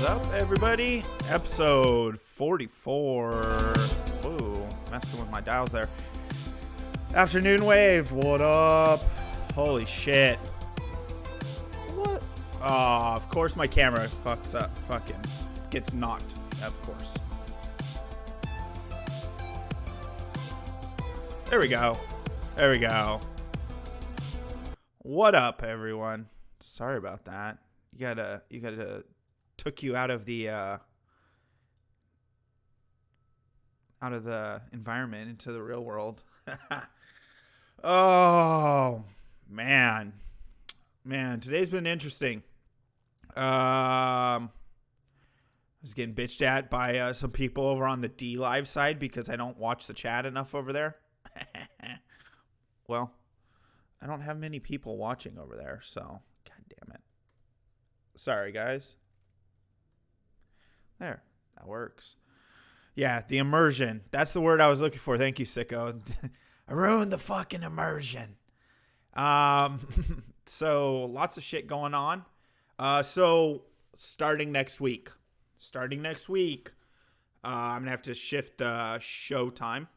up, everybody? Episode 44. Whoa, messing with my dials there. AfterNoonWave, what up? Holy shit. What? Oh, of course my camera fucks up. Fucking gets knocked, of course. There we go. There we go. What up, everyone? Sorry about that. You gotta took you out of the environment into the real world. Oh man, today's been interesting. I was getting bitched at by some people over on the D Live side because I don't watch the chat enough over there. Well, I don't have many people watching over there, so god damn it. Sorry, guys. There, that works. Yeah, the immersion. That's the word I was looking for. Thank you, sicko. I ruined the fucking immersion. So lots of shit going on. So starting next week, I'm gonna have to shift the show time.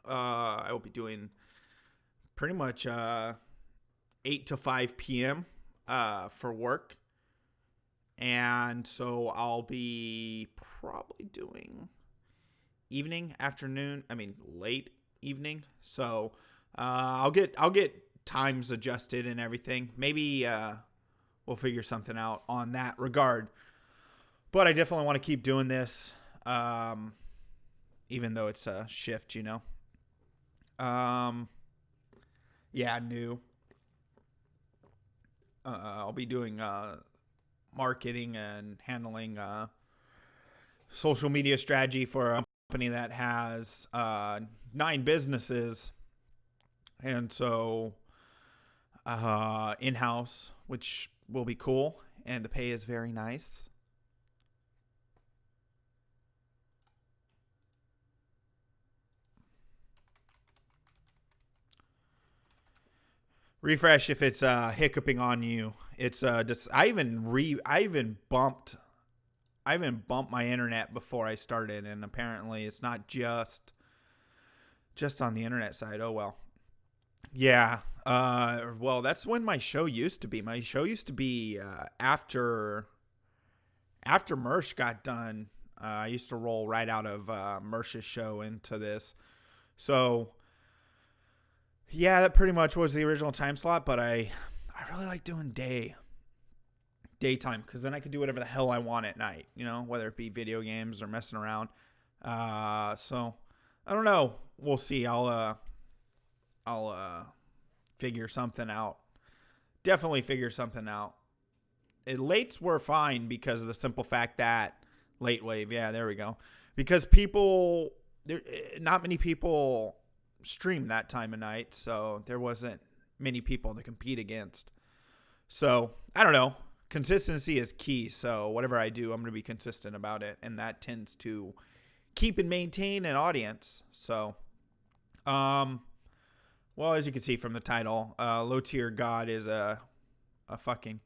I will be doing pretty much 8 to 5 p.m. For work. And so I'll be probably doing late evening. So I'll get times adjusted and everything. Maybe we'll figure something out on that regard. But I definitely want to keep doing this, even though it's a shift, you know. Yeah, new. I'll be doing marketing and handling social media strategy for a company that has 9 businesses, and so in-house, which will be cool, and the pay is very nice. Refresh if it's hiccuping on you. It's just I even bumped my internet before I started, and apparently it's not just on the internet side. Oh well. Yeah. Well, that's when my show used to be. My show used to be after Mersh got done. I used to roll right out of Mersh's show into this. So yeah, that pretty much was the original time slot, but I really like doing daytime because then I could do whatever the hell I want at night, you know, whether it be video games or messing around. So I don't know. We'll see. I'll figure something out. Definitely figure something out. Lates were fine because of the simple fact that late wave. Yeah, there we go. Because not many people stream that time of night, so there wasn't many people to compete against. So I don't know. Consistency is key. So whatever I do, I'm going to be consistent about it, and that tends to keep and maintain an audience. So, well, as you can see from the title, Low Tier God is a fucking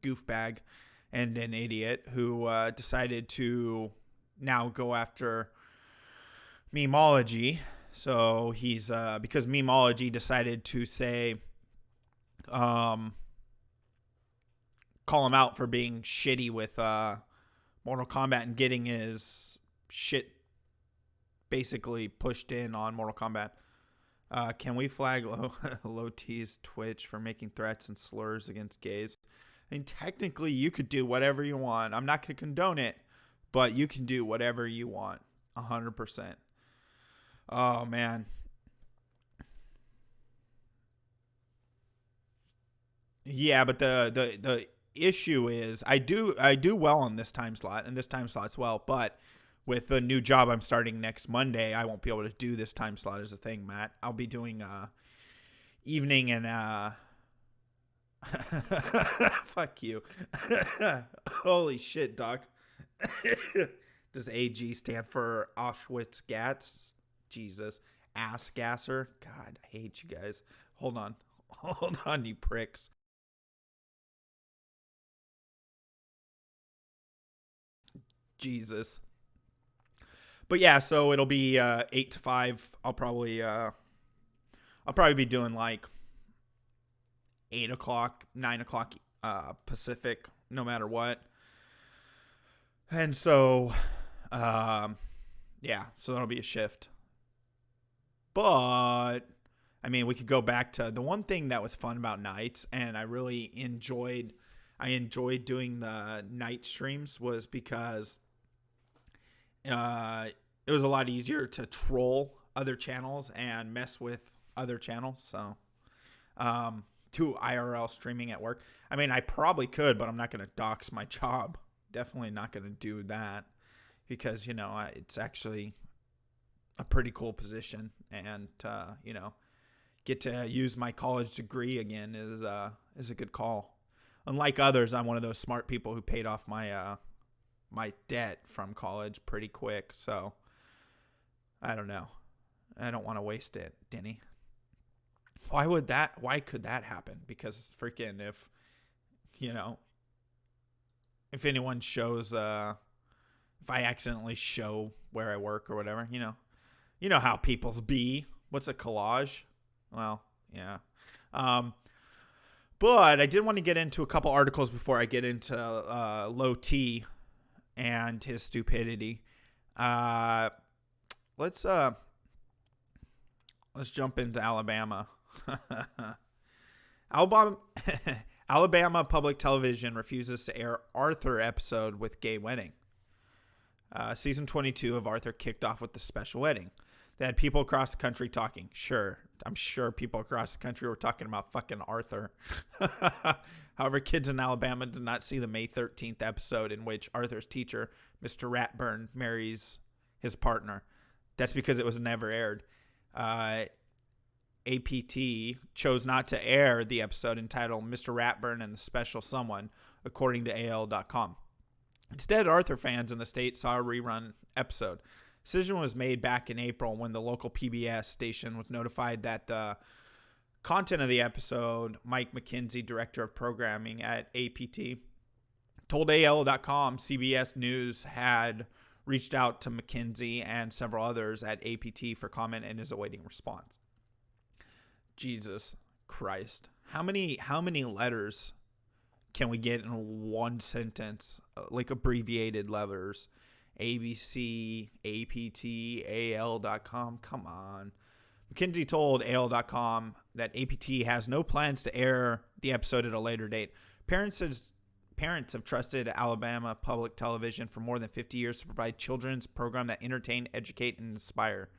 goofbag and an idiot who decided to now go after Memology. So he's because Memology decided to say, call him out for being shitty with Mortal Kombat and getting his shit basically pushed in on Mortal Kombat. Can we flag Low T's Twitch for making threats and slurs against gays? I mean, technically, you could do whatever you want. I'm not going to condone it, but you can do whatever you want, 100%. Oh man. Yeah, but the issue is I do well on this time slot, and this time slot's well, but with the new job I'm starting next Monday, I won't be able to do this time slot as a thing, Matt. I'll be doing evening and fuck you. Holy shit, Doc. Does AG stand for Auschwitz Gats? Jesus. Ass gasser. God, I hate you guys. Hold on. Hold on, you pricks. Jesus. But yeah, so it'll be 8 to 5. I'll probably be doing like 8 o'clock, 9 o'clock Pacific, no matter what. And so, yeah, so that'll be a shift. But, I mean, we could go back to the one thing that was fun about nights, and I really enjoyed doing the night streams, was because it was a lot easier to troll other channels and mess with other channels. So, to IRL streaming at work. I mean, I probably could, but I'm not going to dox my job. Definitely not going to do that, because, you know, it's actually a pretty cool position, and, you know, get to use my college degree again is a good call. Unlike others, I'm one of those smart people who paid off my my debt from college pretty quick. So I don't know. I don't want to waste it, Denny. Why could that happen? Because freaking if anyone shows if I accidentally show where I work or whatever, you know how people's be. What's a collage? Well, yeah. But I did want to get into a couple articles before I get into Low T and his stupidity. Let's jump into Alabama. Alabama Public Television refuses to air Arthur episode with gay wedding. Season 22 of Arthur kicked off with the special wedding. They had people across the country talking. Sure, I'm sure people across the country were talking about fucking Arthur. However, kids in Alabama did not see the May 13th episode in which Arthur's teacher, Mr. Ratburn, marries his partner. That's because it was never aired. APT chose not to air the episode entitled Mr. Ratburn and the Special Someone, according to AL.com. Instead, Arthur fans in the state saw a rerun episode. Decision was made back in April when the local PBS station was notified that the content of the episode, Mike McKenzie, director of programming at APT, told AL.com CBS News had reached out to McKenzie and several others at APT for comment and is awaiting response. Jesus Christ. How many letters can we get in one sentence? Like abbreviated letters. ABC, APT, AL.com. Come on. McKenzie told AL.com that APT has no plans to air the episode at a later date. Parents have trusted Alabama Public Television for more than 50 years to provide children's program that entertain, educate, and inspire,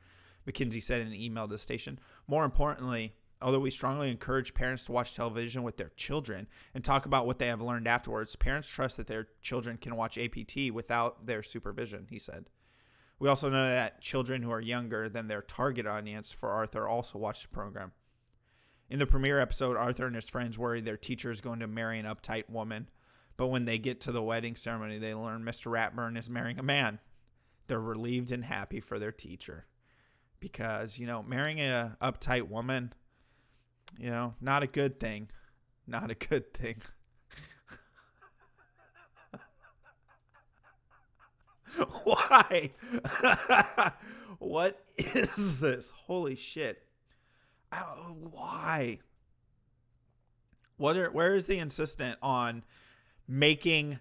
McKenzie said in an email to the station. More importantly, although we strongly encourage parents to watch television with their children and talk about what they have learned afterwards, parents trust that their children can watch APT without their supervision, he said. We also know that children who are younger than their target audience for Arthur also watch the program. In the premiere episode, Arthur and his friends worry their teacher is going to marry an uptight woman, but when they get to the wedding ceremony, they learn Mr. Ratburn is marrying a man. They're relieved and happy for their teacher. Because, marrying a uptight woman, not a good thing. Not a good thing. Why? What is this? Holy shit. Why? Where is the insistent on making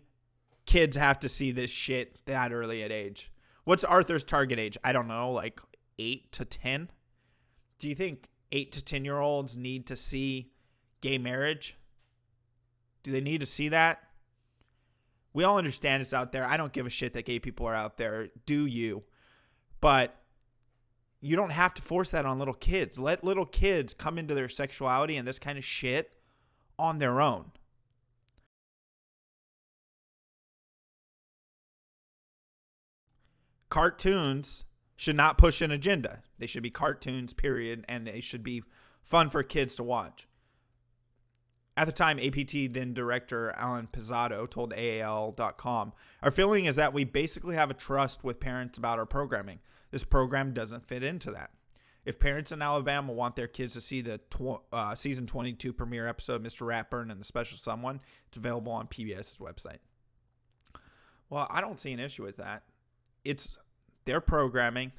kids have to see this shit that early at age? What's Arthur's target age? I don't know, like 8 to 10? Do you think 8 to 10-year-olds need to see gay marriage? Do they need to see that? We all understand it's out there. I don't give a shit that gay people are out there. Do you? But you don't have to force that on little kids. Let little kids come into their sexuality and this kind of shit on their own. Cartoons should not push an agenda. They should be cartoons, period, and they should be fun for kids to watch. At the time, APT then director Alan Pizzato told AAL.com, "Our feeling is that we basically have a trust with parents about our programming. This program doesn't fit into that. If parents in Alabama want their kids to see the season 22 premiere episode, Mr. Ratburn and the Special Someone, it's available on PBS's website." Well, I don't see an issue with that. It's their programming.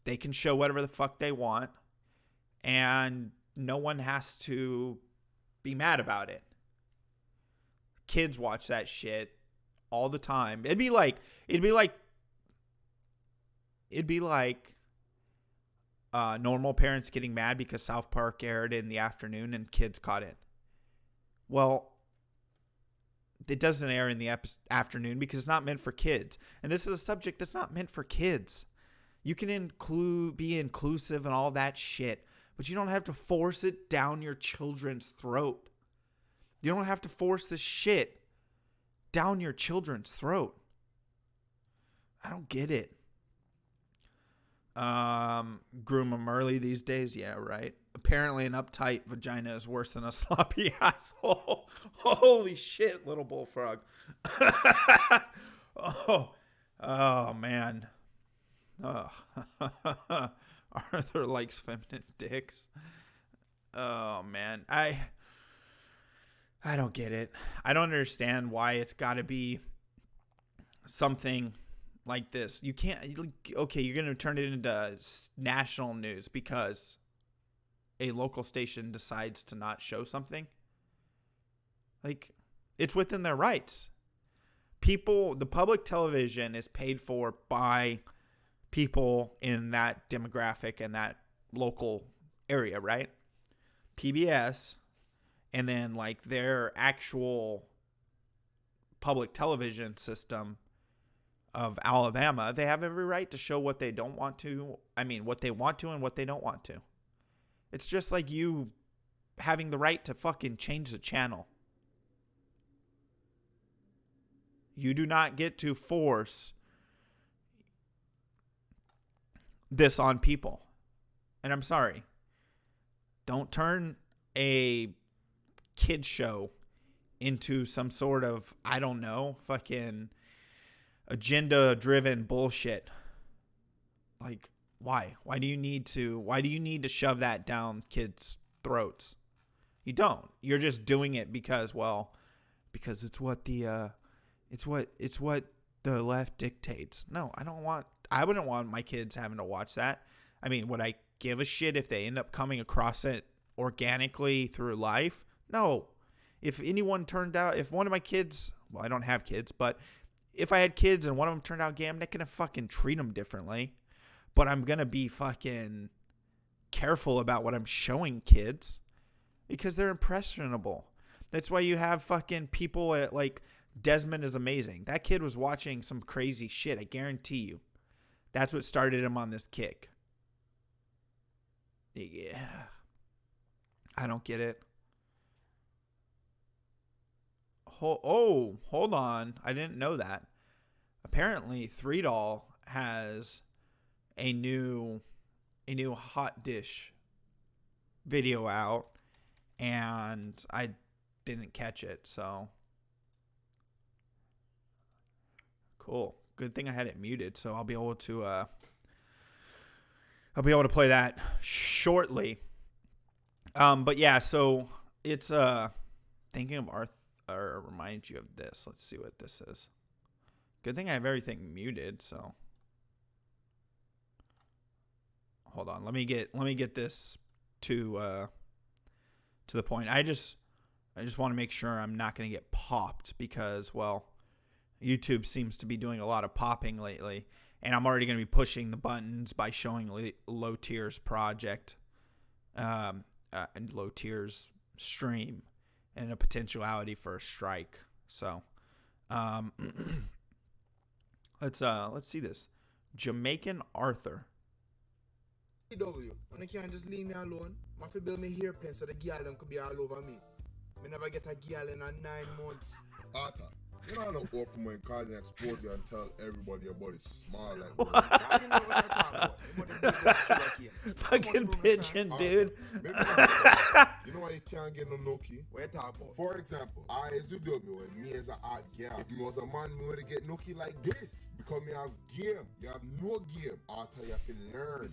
They can show whatever the fuck they want, and no one has to be mad about it. Kids watch that shit all the time. It'd be like normal parents getting mad because South Park aired in the afternoon and kids caught it. Well, it doesn't air in the afternoon because it's not meant for kids. And this is a subject that's not meant for kids. You can be inclusive and all that shit, but you don't have to force it down your children's throat. You don't have to force this shit down your children's throat. I don't get it. Groom them early these days? Yeah, right. Apparently an uptight vagina is worse than a sloppy asshole. Holy shit, little bullfrog. Oh, man. Oh. Arthur likes feminine dicks. Oh, man. I don't get it. I don't understand why it's got to be something like this. You can't, okay, you're going to turn it into national news because a local station decides to not show something. Like, it's within their rights. The public television is paid for by people in that demographic and that local area, right? PBS, and then like their actual public television system of Alabama, they have every right to show what they don't want to. I mean, what they want to and what they don't want to. It's just like you having the right to fucking change the channel. You do not get to force this on people. And I'm sorry. Don't turn a kid show into some sort of, I don't know, fucking agenda-driven bullshit. Like, why? Why do you need to shove that down kids' throats? You don't. You're just doing it because it's what the left dictates. No, I wouldn't want my kids having to watch that. I mean, would I give a shit if they end up coming across it organically through life? No. If one of my kids, well, I don't have kids, but if I had kids and one of them turned out gay, I'm not going to fucking treat them differently. But I'm going to be fucking careful about what I'm showing kids because they're impressionable. That's why you have fucking people at like Desmond is amazing. That kid was watching some crazy shit. I guarantee you. That's what started him on this kick. Yeah. I don't get it. Hold on. I didn't know that. Apparently, 3Doll has a new hot dish video out, and I didn't catch it, so cool. Good thing I had it muted, so I'll be able to play that shortly. But yeah, so it's thinking of Arthur reminds you of this. Let's see what this is. Good thing I have everything muted, so hold on. Let me get this to the point. I just want to make sure I'm not going to get popped because, well, YouTube seems to be doing a lot of popping lately, and I'm already going to be pushing the buttons by showing Low Tier's project and Low Tier's stream and a potentiality for a strike. So let's see this. Jamaican Arthur. W, and you can't just leave me alone. I have to build me hairpin so the girl could be all over me. I never get a girl in 9 months. Arthur, you don't have to open my card and expose you and tell everybody your body's small like that. I don't know what you're talking about. Fucking pigeon, dude. You know why you can't get no Noki? What you talking about? For example, I as you do me when me as an art girl. If me was a man, me would get Noki like this. Because me have game. You have no game. Arthur, you have to learn.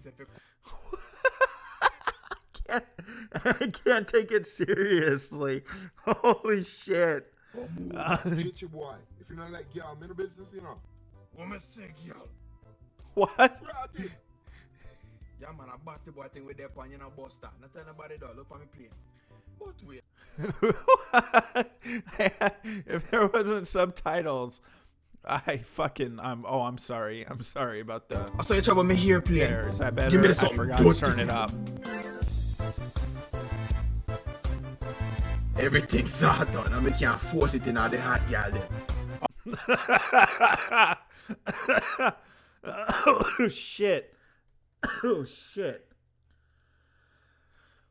I can't take it seriously. Holy shit. Chichi boy. If you don't like girl, I'm in the business, you know. What me say, girl? What? Ratty. Yeah, man, I bought the boy thing with that pan, you know, bust that. Not tell nobody though, look on me plane. But wait. If there wasn't subtitles, I'm sorry. I'm sorry about the I saw you trouble me here plane. there. Is that better? Give me the I song. forgot to turn it up. Everything's hot done, and we can't force it in all the hot girl there. Oh shit. Oh shit.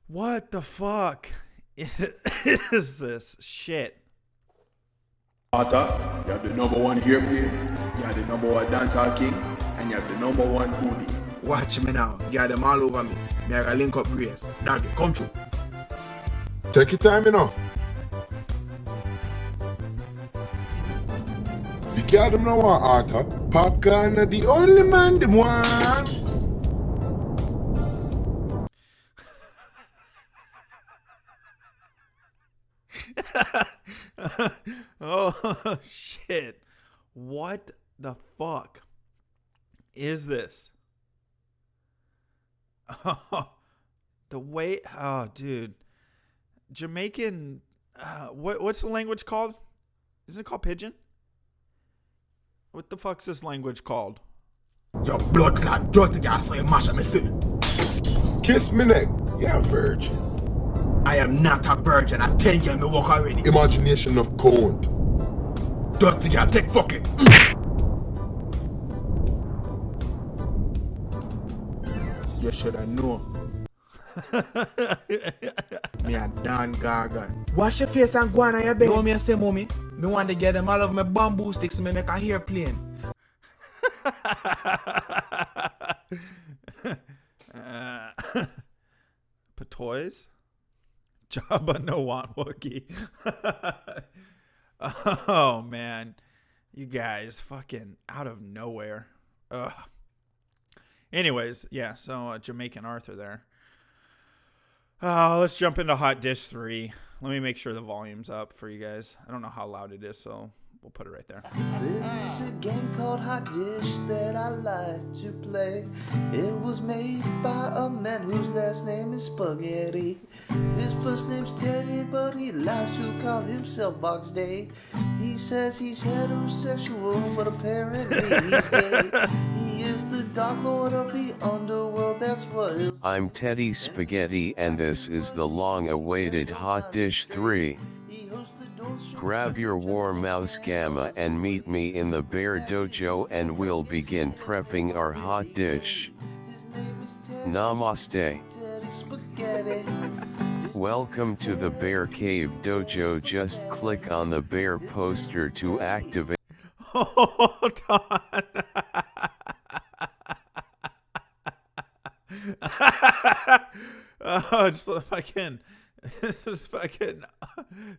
What the fuck is this shit? Arthur, you have the number one here play, you have the number one dancehall king, and you have the number one uni. Watch me now. Girl them all over me. Me I gotta link up Grace. Doggy, come through. Take your time, you know. The girl them no want Arthur. Popcorn are the only man them want. Oh shit. What the fuck is this? Oh, the way, oh dude. Jamaican, what's the language called? Isn't it called Pidgin? What the fuck's this language called? Your blood clot dirty girl, so you mash up me still. Kiss me neck. You're a virgin. I am not a virgin. I tell you, me walk already. Imagination of count. Dirty girl, take fuck it. You should have known. Me a Dan Gargan. Wash your face and go on your bed. You want me to say, mommy? Me want to get them all of my bamboo sticks and me make a hair plane. Patoys? Jabba no want Wookie. Oh man. You guys fucking out of nowhere. Ugh. Anyways, yeah, so Jamaican Arthur there. Let's jump into Hot Dish 3. Let me make sure the volume's up for you guys. I don't know how loud it is, so we'll put it right there. There is a game called Hot Dish that I like to play. It was made by a man whose last name is Spaghetti. His first name's Teddy, but he likes to call himself Box Day. He says he's heterosexual, but apparently he's gay. He is the Dark Lord of the underworld, that's what he'll say. I'm Teddy Spaghetti and this is the long-awaited Hot Dish 3. Grab your warm mouse gamma and meet me in the Bear Dojo and we'll begin prepping our hot dish. Namaste. Welcome to the Bear Cave Dojo. Just click on the bear poster to activate. Hold on. Oh, just fucking, just fucking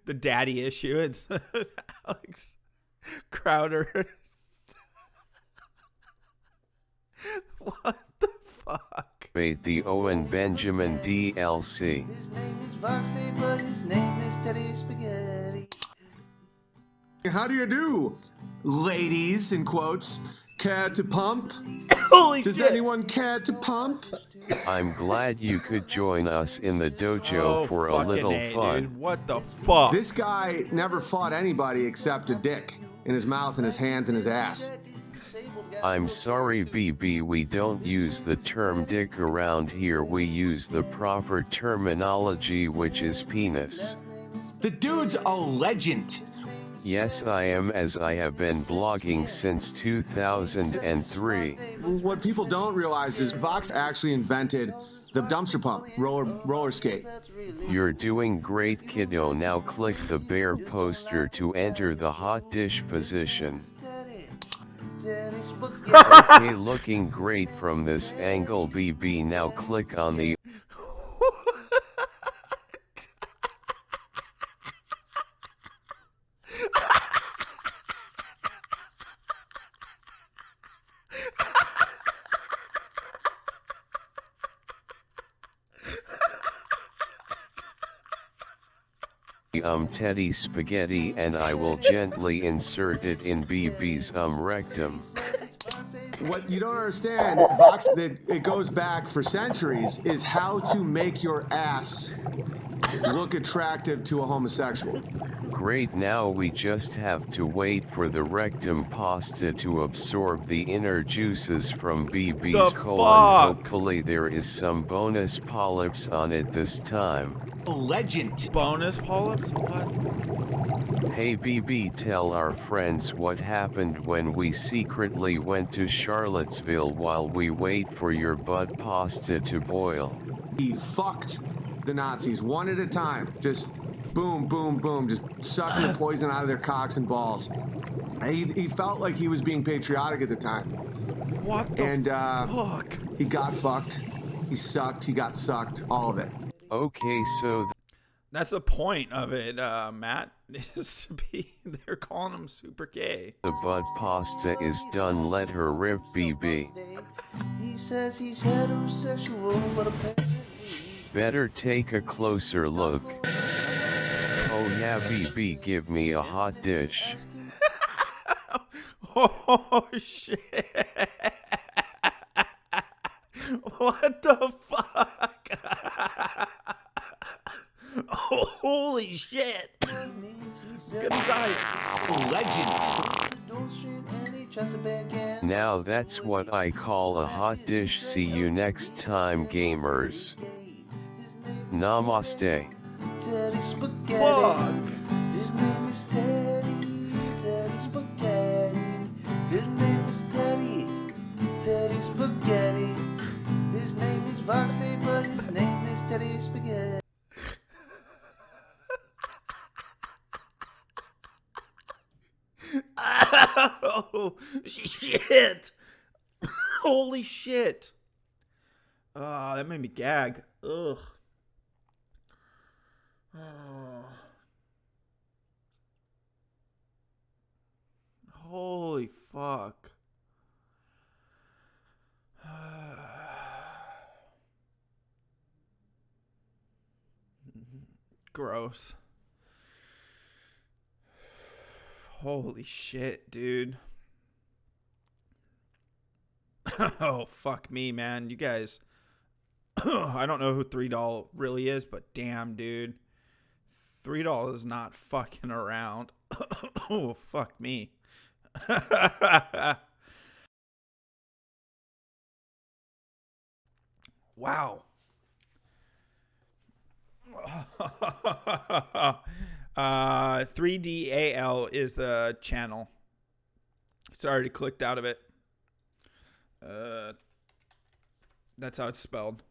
the daddy issue. It's Alex Crowder. What the fuck? The Owen Benjamin DLC. His name is Voxy, but his name is Teddy Spaghetti. How do you do, ladies, in quotes? Care to pump? Holy Does shit. anyone care to pump? I'm glad you could join us in the dojo for a fucking little A, fun. Dude. What the fuck? This guy never fought anybody except a dick in his mouth and his hands and his ass. I'm sorry BB, we don't use the term dick around here, we use the proper terminology, which is penis. The dude's a legend. Yes, I am, as I have been blogging since 2003. What people don't realize is Vox actually invented the dumpster pump, roller skate. You're doing great, kiddo. Now click the bear poster to enter the hot dish position. Okay, looking great from this angle BB. Now click on the teddy spaghetti and I will gently insert it in BB's rectum. What you don't understand, Vox, that it goes back for centuries, is how to make your ass look attractive to a homosexual. Great, now we just have to wait for the rectum pasta to absorb the inner juices from BB's colon. fuck? Hopefully there is some bonus polyps on it this time. Legend. Bonus polyps? What? Hey BB, tell our friends what happened when we secretly went to Charlottesville while we wait for your butt pasta to boil. He fucked the Nazis one at a time. Just boom, boom, boom. Just sucking the poison out of their cocks and balls. He felt like he was being patriotic at the time. What the fuck? He got fucked. He sucked. He got sucked. All of it. Okay, so That's the point of it, Matt. Is to be, they're calling him super gay. the butt pasta is done. Let her rip, BB. He says he's heterosexual, but apparently Better take a closer look. Oh yeah, BB, give me a hot dish. Oh shit! What the fuck? Holy shit! Good night. Now that's what I call a hot dish. See you next time, gamers. Namaste. Teddy Spaghetti. Fuck. His name is Teddy. Teddy Spaghetti. His name is Teddy. Teddy Spaghetti. His name is Voxy, but his name is Teddy Spaghetti. Oh shit! Holy shit! Oh, that made me gag. Ugh. Oh. Holy fuck. Gross. Holy shit, dude. Oh, fuck me, man. You guys. I don't know who $3 really is, but damn, dude. $3 is not fucking around. Oh, fuck me. Wow. 3DAL is the channel. It's already clicked out of it. That's how it's spelled.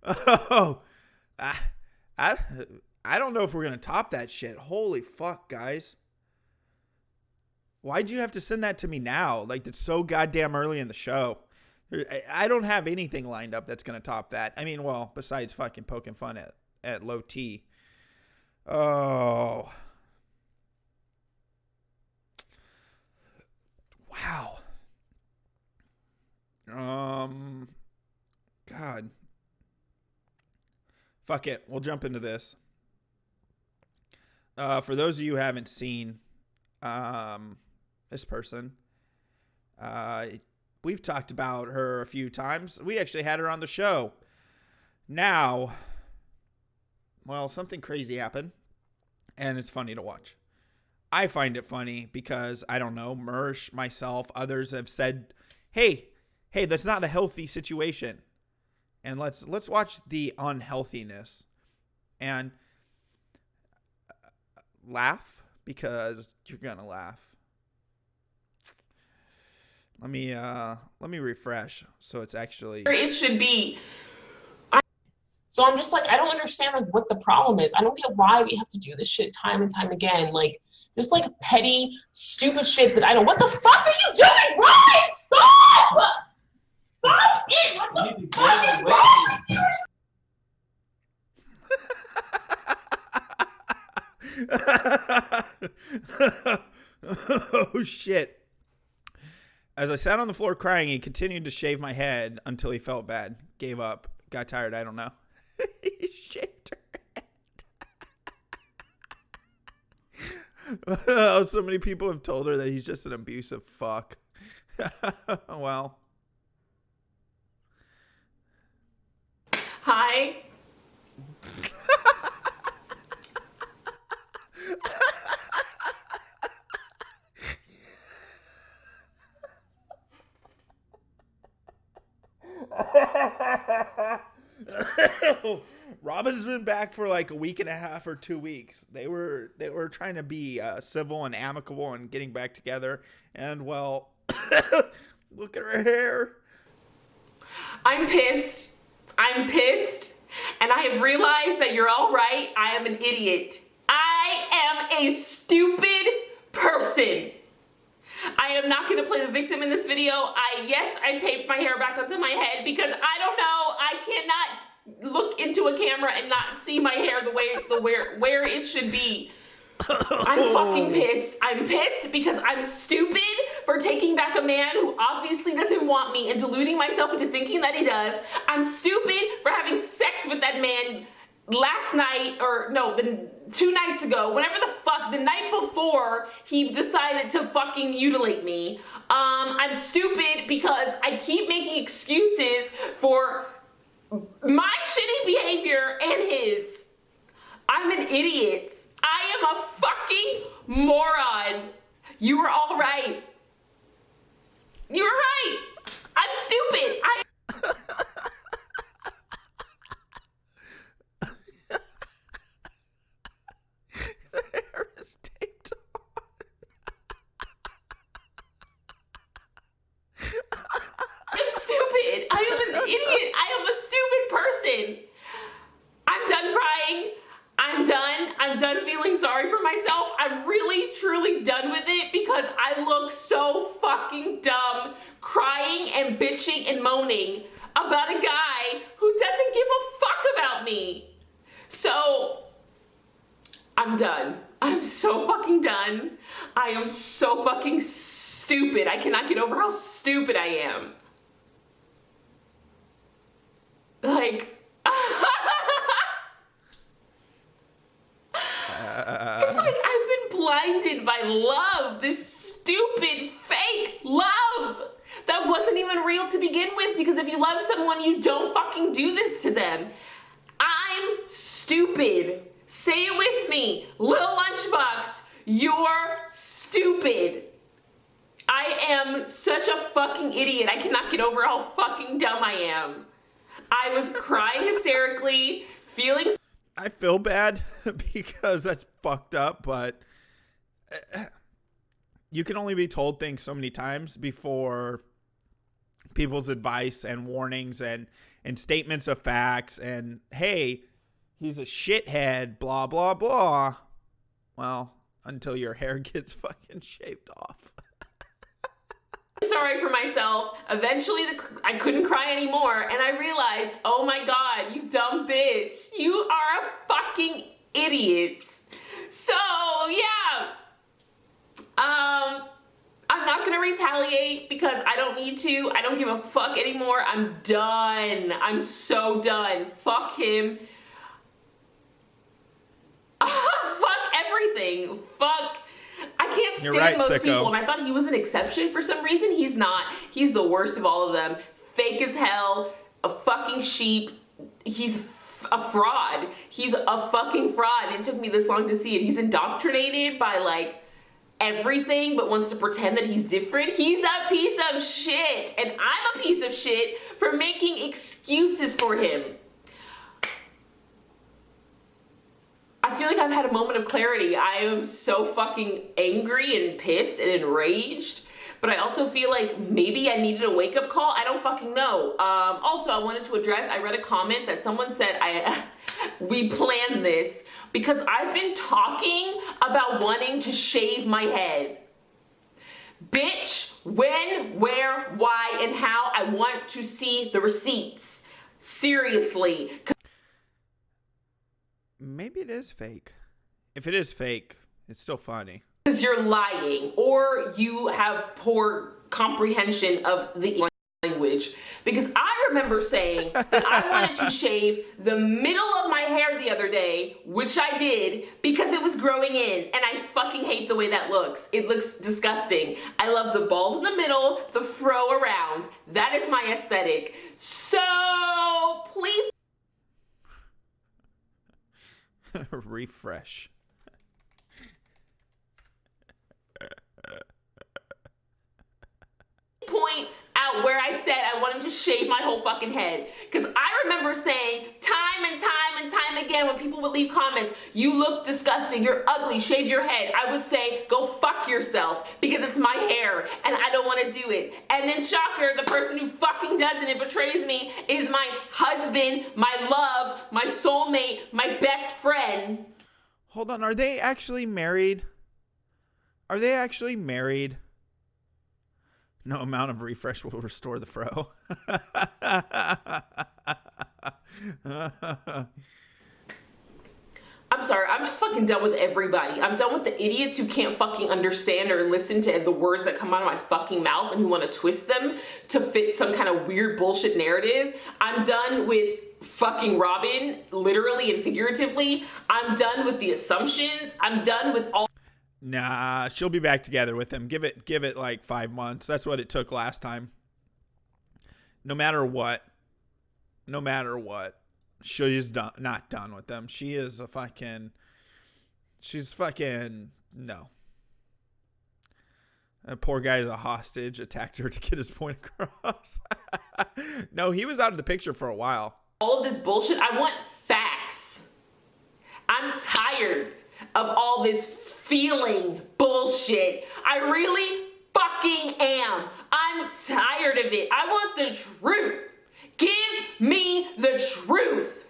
Oh, I don't know if we're gonna top that shit. Holy fuck, guys! Why'd you have to send that to me now? Like, it's so goddamn early in the show. I don't have anything lined up that's gonna top that. I mean, well, besides fucking poking fun at low T. Oh, wow. God. Fuck it. We'll jump into this. For those of you who haven't seen this person, we've talked about her a few times. We actually had her on the show. Now, well, something crazy happened, and it's funny to watch. I find it funny because, I don't know, Mersh, myself, others have said, hey, that's not a healthy situation. And let's watch the unhealthiness and laugh, because you're gonna laugh. Let me refresh so it's actually. It should be. So I'm just like, I don't understand like what the problem is. I don't get why we have to do this shit time and time again. Like, just like petty, stupid shit that I don't. What the fuck are you doing, Ryan? Stop! Stop it! What the fuck is wrong with you? Oh shit. As I sat on the floor crying, he continued to shave my head until he felt bad, gave up, got tired, I don't know. He shaved her head. Oh, so many people have told her that he's just an abusive fuck. Well. Hi. Robin's been back for like a week and a half or 2 weeks. They were trying to be civil and amicable and getting back together. And well, look at her hair. I'm pissed. I'm pissed. And I have realized that you're all right. I am an idiot. I am a stupid person. I am not going to play the victim in this video. Yes, I taped my hair back onto my head because I don't know. I cannot look into a camera and not see my hair where it should be. I'm fucking pissed. I'm pissed because I'm stupid for taking back a man who obviously doesn't want me and deluding myself into thinking that he does. I'm stupid for having sex with that man last night, or no, 2 nights ago, whenever the fuck, the night before he decided to fucking mutilate me. I'm stupid because I keep making excuses for my shitty behavior and his. I'm an idiot. I am a fucking moron. You were all right. You were right. I'm stupid. The hair is taped on. I'm stupid. I am an idiot. I am a stupid person. I'm done crying. I'm done. I'm done feeling sorry for myself. I'm really, truly done with it because I look so fucking dumb crying and bitching and moaning about a guy who doesn't give a fuck about me. So, I'm done. I'm so fucking done. I am so fucking stupid. I cannot get over how stupid I am. Like, it's like I've been blinded by love, this stupid fake love that wasn't even real to begin with, because if you love someone, you don't fucking do this to them. I'm stupid. Say it with me. Little Lunchbox, you're stupid. I am such a fucking idiot. I cannot get over how fucking dumb I am. I was crying hysterically, feeling... I feel bad because that's fucked up, but you can only be told things so many times before people's advice and warnings and statements of facts and, hey, he's a shithead, blah, blah, blah. Well, until your hair gets fucking shaved off. Sorry for myself. Eventually, I couldn't cry anymore, and I realized, oh my god, you dumb bitch. You are a fucking idiot. So, yeah. I'm not gonna retaliate because I don't need to. I don't give a fuck anymore. I'm done. I'm so done. Fuck him. Fuck everything. Fuck. I can't stand most people, and I thought he was an exception for some reason. He's not. He's the worst of all of them. Fake as hell. A fucking sheep. He's a fraud. He's a fucking fraud. It took me this long to see it. He's indoctrinated by, like, everything, but wants to pretend that he's different. He's a piece of shit, and I'm a piece of shit for making excuses for him. I feel like I've had a moment of clarity. I am so fucking angry and pissed and enraged, but I also feel like maybe I needed a wake-up call. I don't fucking know. Also, I wanted to address, I read a comment that someone said we planned this because I've been talking about wanting to shave my head. Bitch, when, where, why, and how, I want to see the receipts. Seriously. Maybe it is fake. If it is fake, it's still funny. Because you're lying, or you have poor comprehension of the language, because I remember saying that I wanted to shave the middle of my hair the other day, which I did because it was growing in, and I fucking hate the way that looks. It looks disgusting. I love the balls in the middle, the fro around. That is my aesthetic. So please refresh. point out where I said I wanted to shave my whole fucking head. Because I remember saying time and time and time again when people would leave comments, you look disgusting, you're ugly, shave your head. I would say, go fuck yourself because it's my hair and I don't want to do it. And then shocker, the person who fucking does it and betrays me is my husband, my love, my soulmate, my best friend. Hold on, are they actually married? Are they actually married? No amount of refresh will restore the fro. I'm sorry, I'm just fucking done with everybody. I'm done with the idiots who can't fucking understand or listen to the words that come out of my fucking mouth and who want to twist them to fit some kind of weird bullshit narrative. I'm done with fucking Robin, literally and figuratively. I'm done with the assumptions. I'm done with all. Nah, she'll be back together with him. Give it like 5 months. That's what it took last time. No matter what, she's not done with them. She's fucking no. That poor guy's a hostage, attacked her to get his point across. No, he was out of the picture for a while. All of this bullshit, I want facts. I'm tired of all this feeling bullshit. I really fucking am. I'm tired of it. I want the truth. Give me the truth.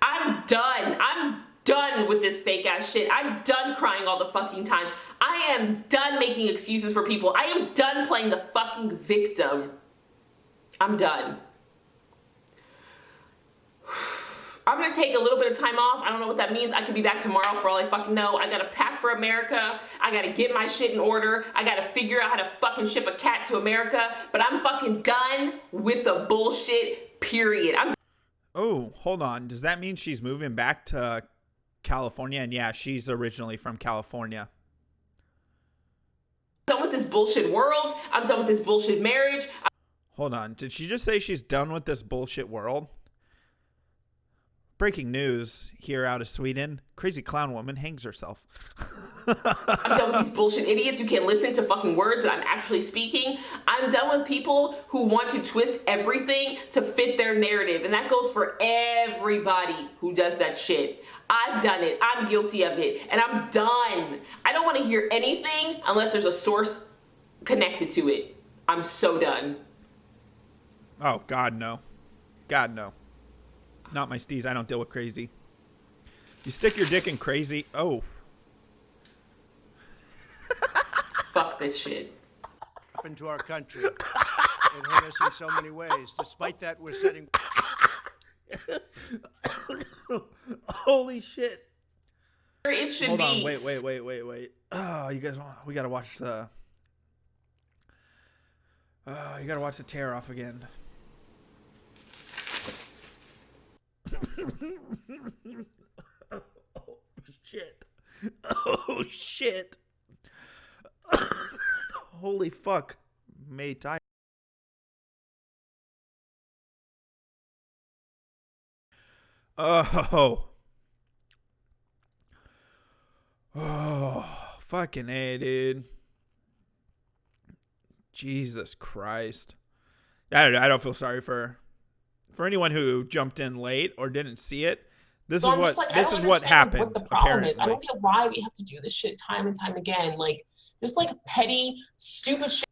I'm done. I'm done with this fake ass shit. I'm done crying all the fucking time. I am done making excuses for people. I am done playing the fucking victim. I'm done. I'm gonna take a little bit of time off. I don't know what that means. I could be back tomorrow for all I fucking know. I gotta pack for America. I gotta get my shit in order. I gotta figure out how to fucking ship a cat to America. But I'm fucking done with the bullshit, period. Oh, hold on. Does that mean she's moving back to California? And yeah, she's originally from California. I'm done with this bullshit world. I'm done with this bullshit marriage. Hold on. Did she just say she's done with this bullshit world? Breaking news here out of Sweden. Crazy clown woman hangs herself. I'm done with these bullshit idiots who can't listen to fucking words that I'm actually speaking. I'm done with people who want to twist everything to fit their narrative. And that goes for everybody who does that shit. I've done it. I'm guilty of it. And I'm done. I don't want to hear anything unless there's a source connected to it. I'm so done. Oh, God, no. God, no. Not my steez. I don't deal with crazy. You stick your dick in crazy. Oh. Fuck this shit. Up into our country. It hurt us in so many ways. Despite that, we're setting. Holy shit. It should Hold be. on. Wait. Oh, you guys want? We gotta watch the. You gotta watch the tear off again. Oh shit. Oh shit. Holy fuck. May tie. Oh. Oh, fucking A, dude. Jesus Christ. I don't feel sorry for anyone who jumped in late or didn't see it. This So is what like, this is what happened. What the problem apparently. is, I don't get why we have to do this shit time and time again. Like, just like petty, stupid shit.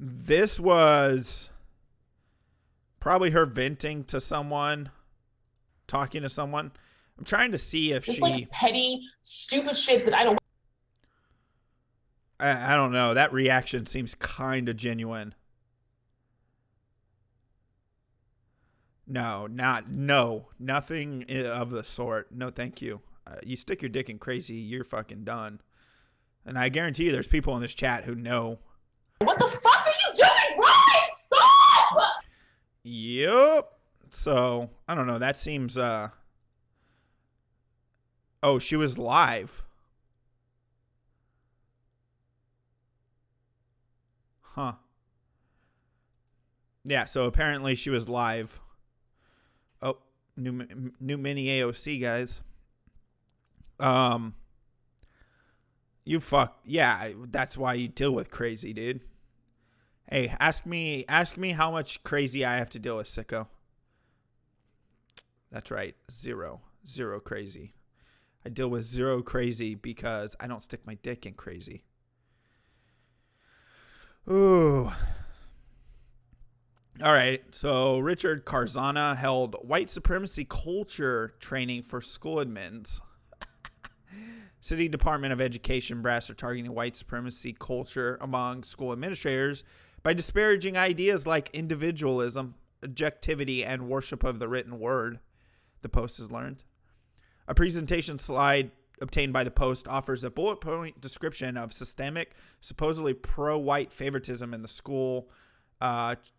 This was probably her venting to someone, talking to someone. I'm trying to see if Just she. like petty, stupid shit that I don't. I don't know. That reaction seems kind of genuine. No, nothing of the sort. No, thank you. You stick your dick in crazy, you're fucking done. And I guarantee you there's people in this chat who know. What the fuck are you doing? Ryan, stop! Yup. So, I don't know. That seems, oh, she was live. Huh. Yeah, so apparently she was live. Oh, new mini AOC, guys. Yeah, that's why you deal with crazy, dude. Hey, ask me how much crazy I have to deal with, sicko. That's right, zero crazy. I deal with zero crazy because I don't stick my dick in crazy. Ooh. All right, so Richard Carzana held white supremacy culture training for school admins. City Department of Education brass are targeting white supremacy culture among school administrators by disparaging ideas like individualism, objectivity, and worship of the written word, the Post has learned. A presentation slide obtained by the Post offers a bullet point description of systemic, supposedly pro-white favoritism in the school.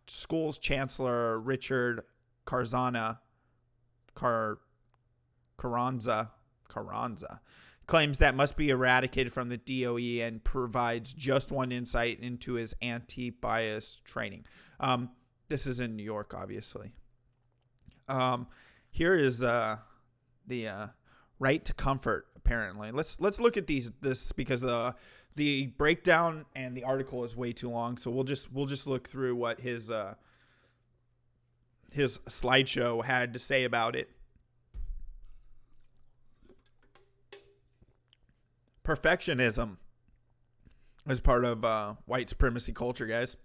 School's Chancellor Richard Carranza claims that must be eradicated from the DOE and provides just one insight into his anti-bias training. This is in New York, obviously. Here is the right to comfort. Apparently, let's look at this because the breakdown and the article is way too long. So we'll just look through what his slideshow had to say about it. Perfectionism is part of white supremacy culture, guys.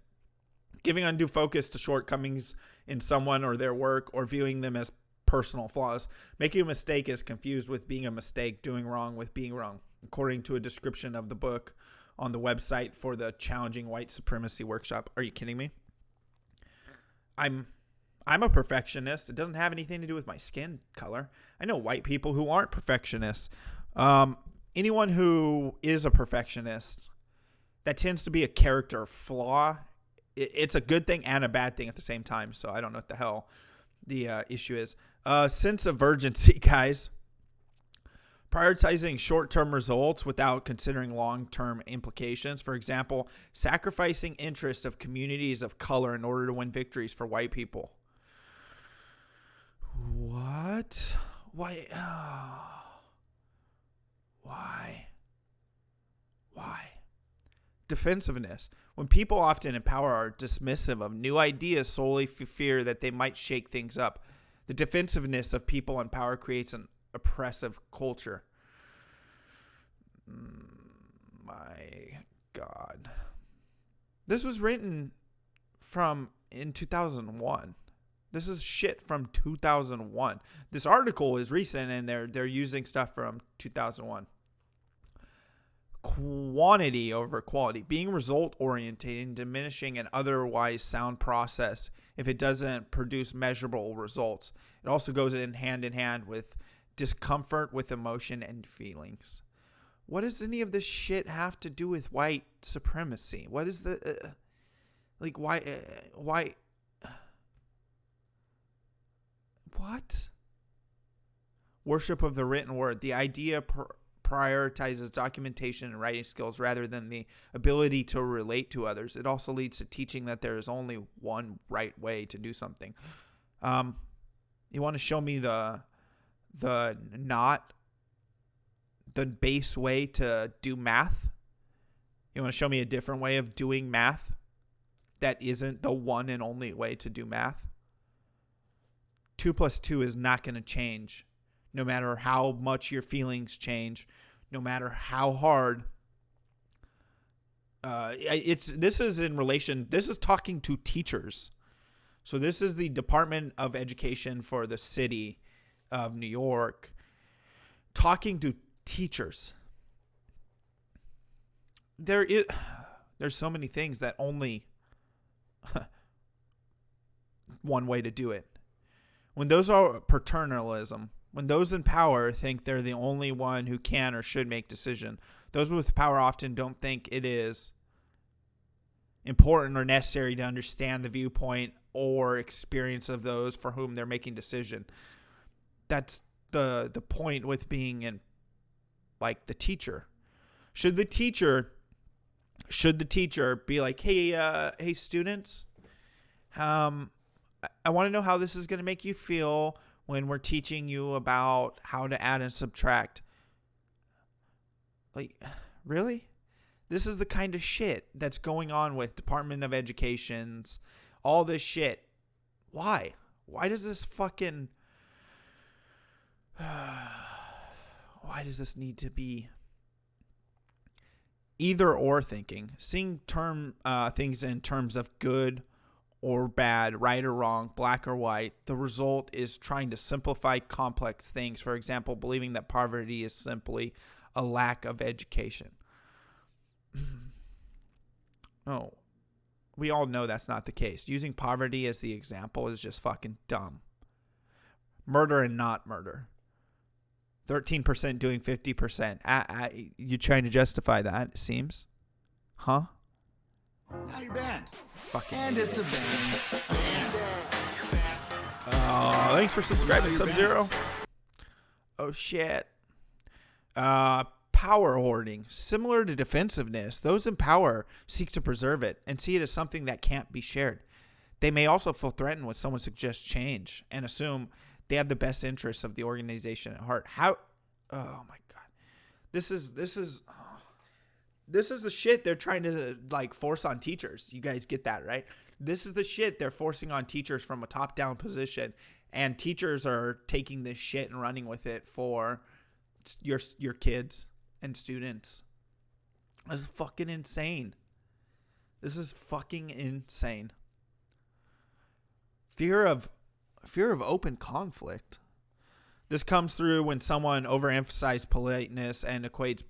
Giving undue focus to shortcomings in someone or their work, or viewing them as personal flaws. Making a mistake is confused with being a mistake. Doing wrong with being wrong, according to a description of the book on the website for the Challenging White Supremacy Workshop. Are you kidding me? I'm a perfectionist. It doesn't have anything to do with my skin color. I know white people who aren't perfectionists. Anyone who is a perfectionist, that tends to be a character flaw. It's a good thing and a bad thing at the same time. So I don't know what the hell the issue is. Sense of urgency, guys. Prioritizing short-term results without considering long-term implications. For example, sacrificing interest of communities of color in order to win victories for white people. What? Why? Why? Defensiveness. When people often in power are dismissive of new ideas solely for fear that they might shake things up. The defensiveness of people in power creates an oppressive culture. My God. This was written in 2001. This is shit from 2001. This article is recent and they're using stuff from 2001. Quantity over quality. Being result oriented and diminishing an otherwise sound process if it doesn't produce measurable results. It also goes in hand with discomfort with emotion and feelings. What does any of this shit have to do with white supremacy? What is the why what? Worship of the written word. The idea prioritizes documentation and writing skills rather than the ability to relate to others. It also leads to teaching that there is only one right way to do something. You want to show me the base way to do math? You want to show me a different way of doing math that isn't the one and only way to do math? 2 + 2 is not going to change. No matter how much your feelings change, no matter how hard. This is talking to teachers. So this is the Department of Education for the city of New York talking to teachers. There's so many things that only one way to do it. When those are paternalism, when those in power think they're the only one who can or should make decision, Those with power often don't think it is important or necessary to understand the viewpoint or experience of those for whom they're making decision. That's the point with being in, like, the teacher. Should the teacher be like, hey students, I want to know how this is going to make you feel when we're teaching you about how to add and subtract. Like, really? This is the kind of shit that's going on with Department of Education's, all this shit. Why? Why does this fucking... why does this need to be either or thinking? Seeing things in terms of good or bad, right or wrong, black or white. The result is trying to simplify complex things. For example, believing that poverty is simply a lack of education. No. We all know that's not the case. Using poverty as the example is just fucking dumb. Murder and not murder. 13% doing 50%. You trying to justify that, it seems? Huh? How your band? Fucking. And it's a band. Thanks for subscribing, Sub-Zero. Oh, shit. Power hoarding. Similar to defensiveness, those in power seek to preserve it and see it as something that can't be shared. They may also feel threatened when someone suggests change and assume they have the best interests of the organization at heart. How? Oh my God. This is the shit they're trying to like force on teachers. You guys get that, right? This is the shit they're forcing on teachers from a top-down position, and teachers are taking this shit and running with it for your kids and students. This is fucking insane. This is fucking insane. Fear of open conflict. This comes through when someone overemphasizes politeness and equates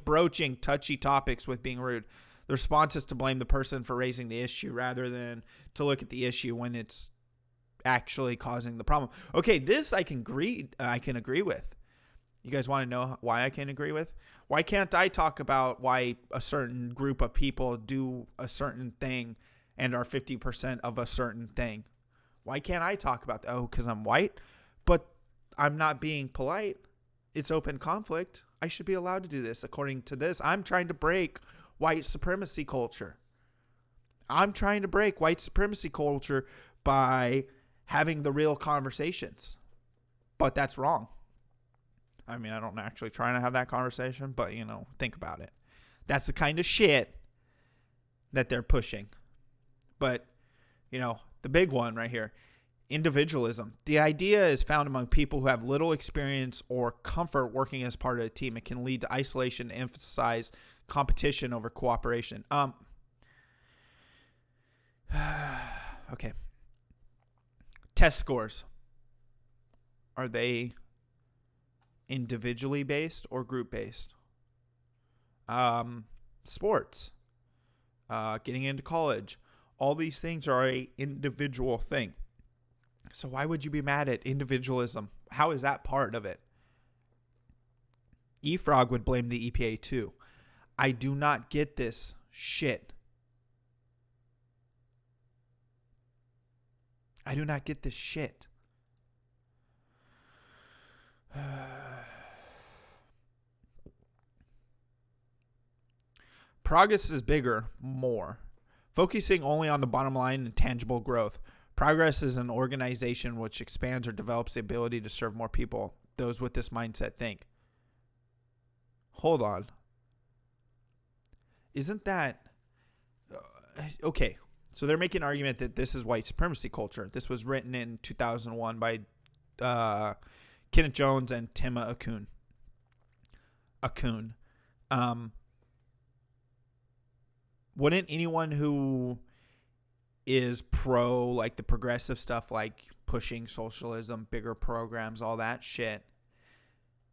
broaching touchy topics with being rude. The response is to blame the person for raising the issue rather than to look at the issue when it's actually causing the problem. Okay, this I can agree with. You guys want to know why I can agree with? Why can't I talk about why a certain group of people do a certain thing and are 50% of a certain thing? Why can't I talk about that? Oh, because I'm white? But I'm not being polite. It's open conflict. I should be allowed to do this. According to this, I'm trying to break white supremacy culture. I'm trying to break white supremacy culture by having the real conversations. But that's wrong. I mean, I don't actually try to have that conversation, but, think about it. That's the kind of shit that they're pushing. But, the big one right here, individualism. The idea is found among people who have little experience or comfort working as part of a team. It can lead to isolation and emphasize competition over cooperation. Okay. Test scores. Are they individually based or group based? Sports. Getting into college. All these things are a individual thing. So why would you be mad at individualism? How is that part of it? E-Frog would blame the EPA too. I do not get this shit. I do not get this shit. Progress is bigger, more. Focusing only on the bottom line and tangible growth. Progress is an organization which expands or develops the ability to serve more people. Those with this mindset think. Hold on. Isn't that... okay, so they're making an argument that this is white supremacy culture. This was written in 2001 by Kenneth Jones and Tema Akun. Wouldn't anyone who is pro, like the progressive stuff, like pushing socialism, bigger programs, all that shit,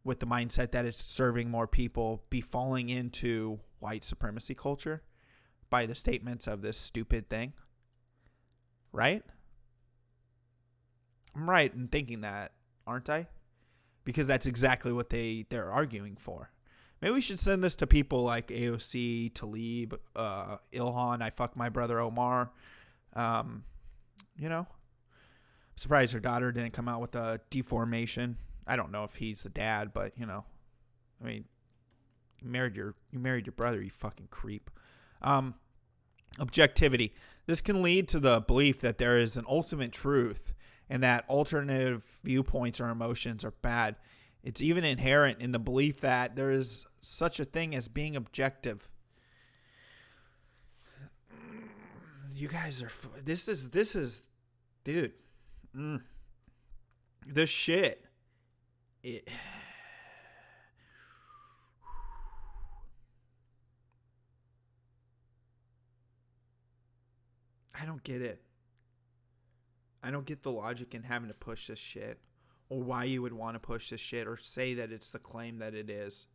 with the mindset that it's serving more people, be falling into white supremacy culture by the statements of this stupid thing? Right? I'm right in thinking that, aren't I? because that's exactly what they're arguing for. Maybe we should send this to people like AOC, Talib, Ilhan, I fuck my brother Omar. You know, I'm surprised her daughter didn't come out with a deformation. I don't know if he's the dad, but you know, I mean, you married your brother, you fucking creep. Objectivity. This can lead to the belief that there is an ultimate truth and that alternative viewpoints or emotions are bad. It's even inherent in the belief that there is such a thing as being objective. You guys are... This is... Dude. This shit. I don't get it. I don't get the logic in having to push this shit, or why you would want to push this shit or say that it's the claim that it is.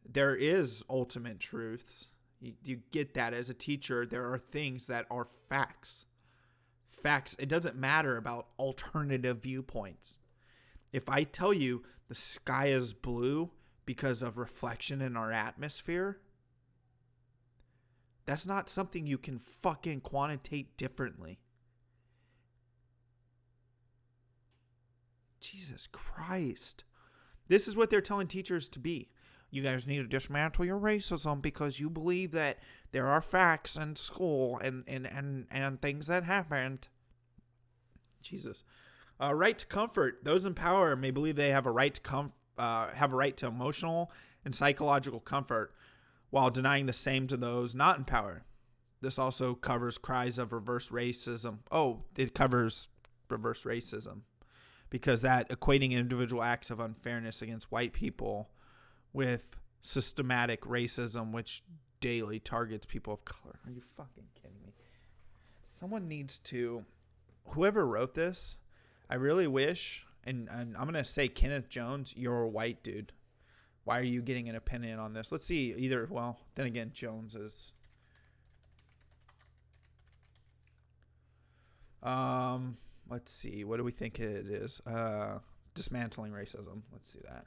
There is ultimate truths. You get that as a teacher. There are things that are facts. Facts. It doesn't matter about alternative viewpoints. If I tell you the sky is blue because of reflection in our atmosphere, that's not something you can fucking quantitate differently. Jesus Christ. This is what they're telling teachers to be. You guys need to dismantle your racism because you believe that there are facts in school and things that happened. Jesus. Right to comfort. Those in power may believe they have a right to emotional and psychological comfort, while denying the same to those not in power. This also covers cries of reverse racism. Oh, it covers reverse racism, because that equating individual acts of unfairness against white people with systematic racism, which daily targets people of color. Are you fucking kidding me? Someone needs to... Whoever wrote this, I really wish, and I'm going to say Kenneth Jones, you're a white dude. Why are you getting an opinion on this? Let's see. Either, well, then again, Jones is... Let's see. What do we think it is? Dismantling racism. Let's see that.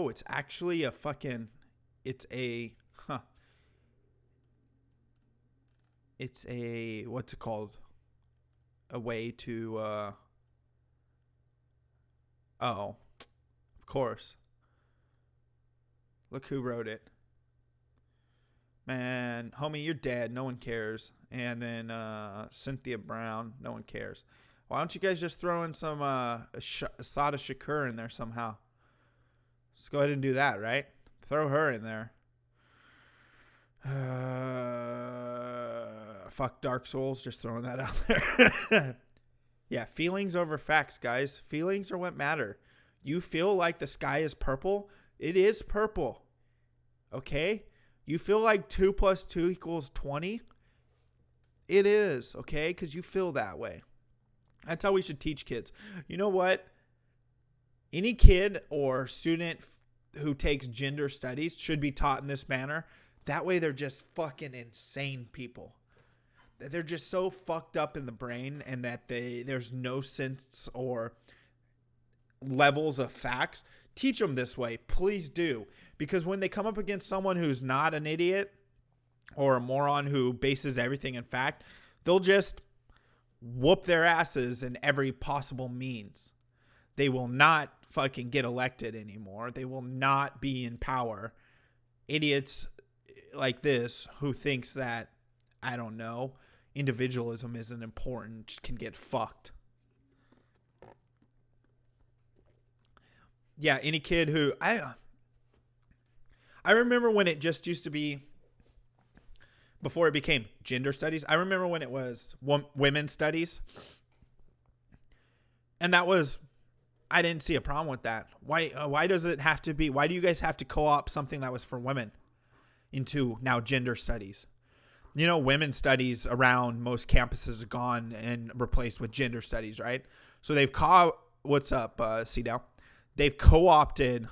It's actually a fucking... It's a... It's a... What's it called? A way to... Oh, of course. Look who wrote it. Man, homie, you're dead. No one cares. And then Cynthia Brown. No one cares. Why don't you guys just throw in some Asada Shakur in there somehow? Let's go ahead and do that, right? Throw her in there. Fuck Dark Souls. Just throwing that out there. Yeah, feelings over facts, guys. Feelings are what matter. You feel like the sky is purple? It is purple. Okay? You feel like 2 + 2 = 20? It is, okay? Because you feel that way. That's how we should teach kids. You know what? Any kid or student who takes gender studies should be taught in this manner. That way they're just fucking insane people. They're just so fucked up in the brain, and that there's no sense or levels of facts. Teach them this way. Please do. Because when they come up against someone who's not an idiot or a moron who bases everything in fact, they'll just whoop their asses in every possible means. They will not fucking get elected anymore. They will not be in power. Idiots like this who thinks that, I don't know, individualism isn't important can get fucked. Yeah, any kid who... I remember when it just used to be... Before it became gender studies, I remember when it was women's studies. And that was... I didn't see a problem with that. Why does it have to be... Why do you guys have to co-opt something that was for women into now gender studies? You know, women's studies around most campuses are gone and replaced with gender studies, right? So they've what's up, C-Down? They've co-opted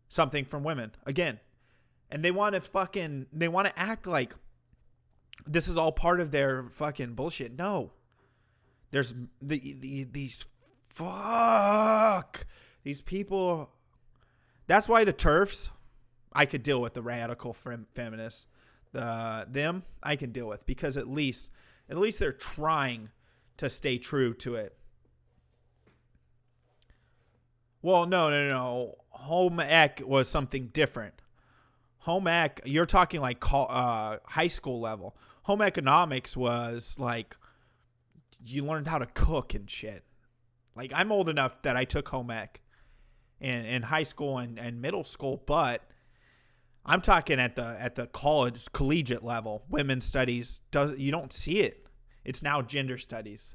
something from women again. And they want to act like this is all part of their fucking bullshit. No. There's these people. That's why the TERFs, I could deal with the radical feminists. Them I can deal with, because at least they're trying to stay true to it. Well, no. Home ec was something different. Home ec, you're talking like high school level. Home economics was like you learned how to cook and shit. Like, I'm old enough that I took home ec in high school and middle school, but I'm talking at the collegiate level. Women's studies, you don't see it. It's now gender studies.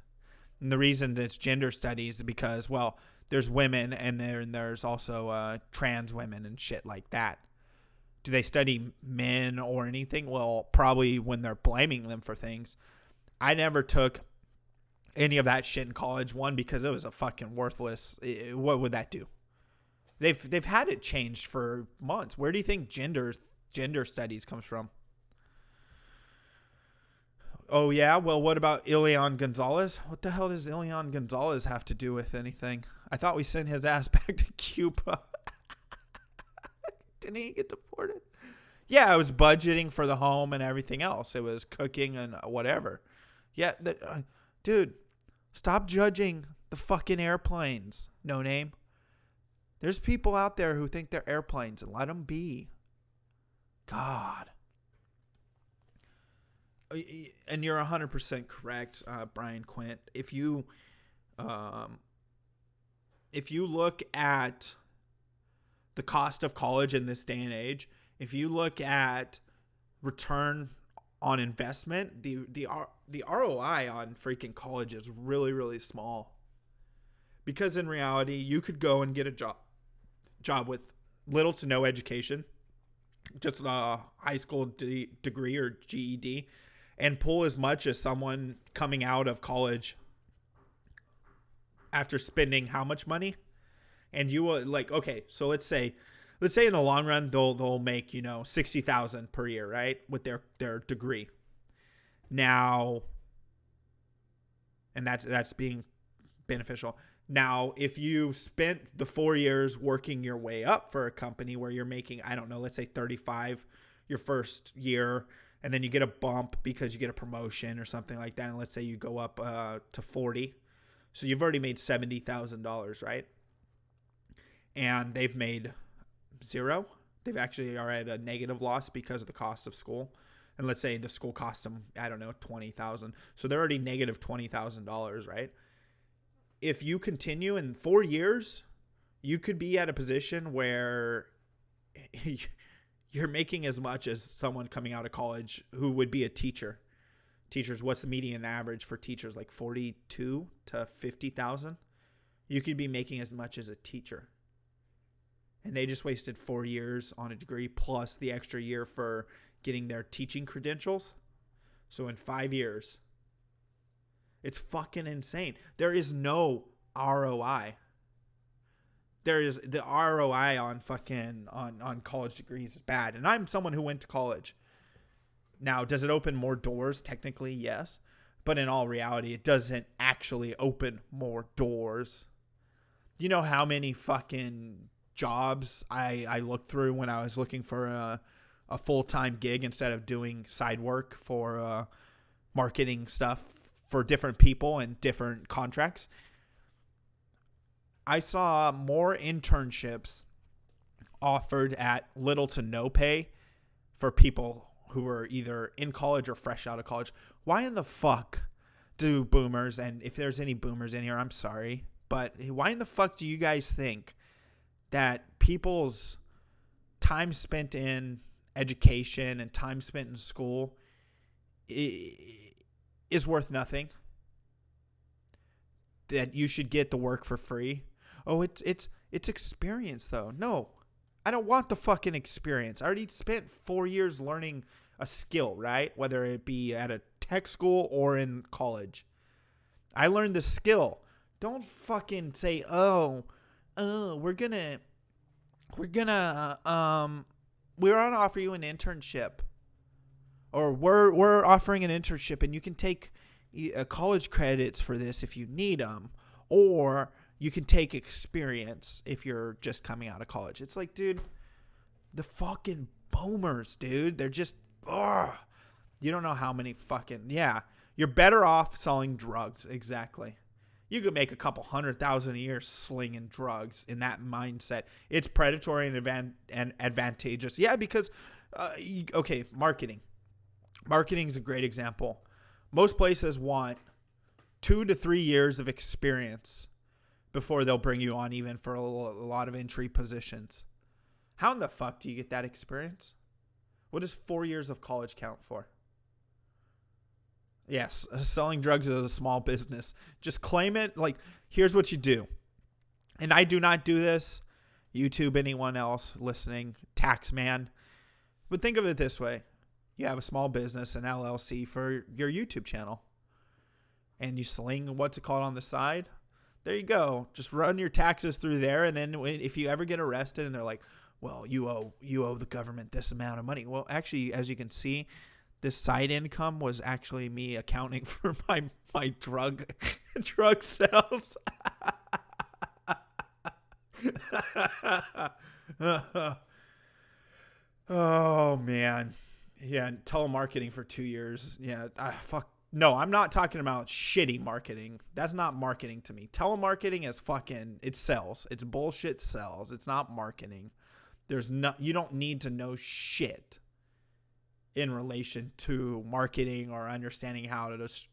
And the reason it's gender studies is because, well, there's women and there's also trans women and shit like that. Do they study men or anything? Well, probably when they're blaming them for things. I never took any of that shit in college. One, because it was a fucking worthless. What would that do? They've had it changed for months. Where do you think gender studies comes from? Oh yeah, well, what about Ileon Gonzalez? What the hell does Ileon Gonzalez have to do with anything? I thought we sent his ass back to Cuba. Didn't he get deported? Yeah, it was budgeting for the home and everything else. It was cooking and whatever. Yeah, dude, stop judging the fucking airplanes. No name. There's people out there who think they're airplanes, and let them be. God. And you're 100% correct, Brian Quint. If you look at the cost of college in this day and age, if you look at return on investment, the ROI on freaking college is really, really small. Because in reality, you could go and get a job with little to no education, just a high school degree or GED, and pull as much as someone coming out of college after spending how much money? And you will, like, okay, so let's say in the long run they'll make, $60,000 per year, right, with their degree. Now, and that's being beneficial. Now, if you spent the 4 years working your way up for a company where you're making, I don't know, let's say 35 your first year, and then you get a bump because you get a promotion or something like that, and let's say you go up to 40, so you've already made $70,000, right? And they've made zero. They've actually are at a negative loss because of the cost of school. And let's say the school cost them, I don't know, $20,000. So they're already negative $20,000, right? If you continue in 4 years, you could be at a position where you're making as much as someone coming out of college who would be a teacher. Teachers, what's the median average for teachers? Like 42 to 50,000. You could be making as much as a teacher. And they just wasted 4 years on a degree plus the extra year for getting their teaching credentials. So in 5 years, it's fucking insane. There is no ROI. There is the ROI on fucking on college degrees is bad. And I'm someone who went to college. Now, does it open more doors? Technically, yes. But in all reality, it doesn't actually open more doors. You know how many fucking jobs I looked through when I was looking for a full-time gig instead of doing side work for marketing stuff for different people and different contracts? I saw more internships offered at little to no pay for people who were either in college or fresh out of college. Why in the fuck do boomers, and if there's any boomers in here, I'm sorry, but why in the fuck do you guys think that people's time spent in education and time spent in school is worth nothing? That you should get the work for free? Oh, it's experience though. No, I don't want the fucking experience. I already spent 4 years learning a skill, right? Whether it be at a tech school or in college. I learned the skill. Don't fucking say, oh, we're gonna we're gonna we're gonna offer you an internship, or we're offering an internship, and you can take college credits for this if you need them, or you can take experience if you're just coming out of college. It's like, dude, the fucking boomers, dude, they're just, you don't know how many fucking, you're better off selling drugs. Exactly. You could make a couple $100,000 a year slinging drugs in that mindset. It's predatory and advantageous. Yeah, because, okay, marketing. Marketing is a great example. Most places want 2 to 3 years of experience before they'll bring you on, even for a lot of entry positions. How in the fuck do you get that experience? What does 4 years of college count for? Yes, selling drugs is a small business. Just claim it. Like, here's what you do. And I do not do this. YouTube, anyone else listening, tax man. But think of it this way. You have a small business, an LLC for your YouTube channel. And you sling what's it called on the side. There you go. Just run your taxes through there. And then if you ever get arrested and they're like, well, you owe the government this amount of money. Well, actually, as you can see, this side income was actually me accounting for my drug sales. Oh man. Yeah, telemarketing for 2 years. Yeah, fuck. No, I'm not talking about shitty marketing. That's not marketing to me. Telemarketing is fucking, it sells. It's bullshit sells. It's not marketing. You don't need to know shit in relation to marketing or understanding how to just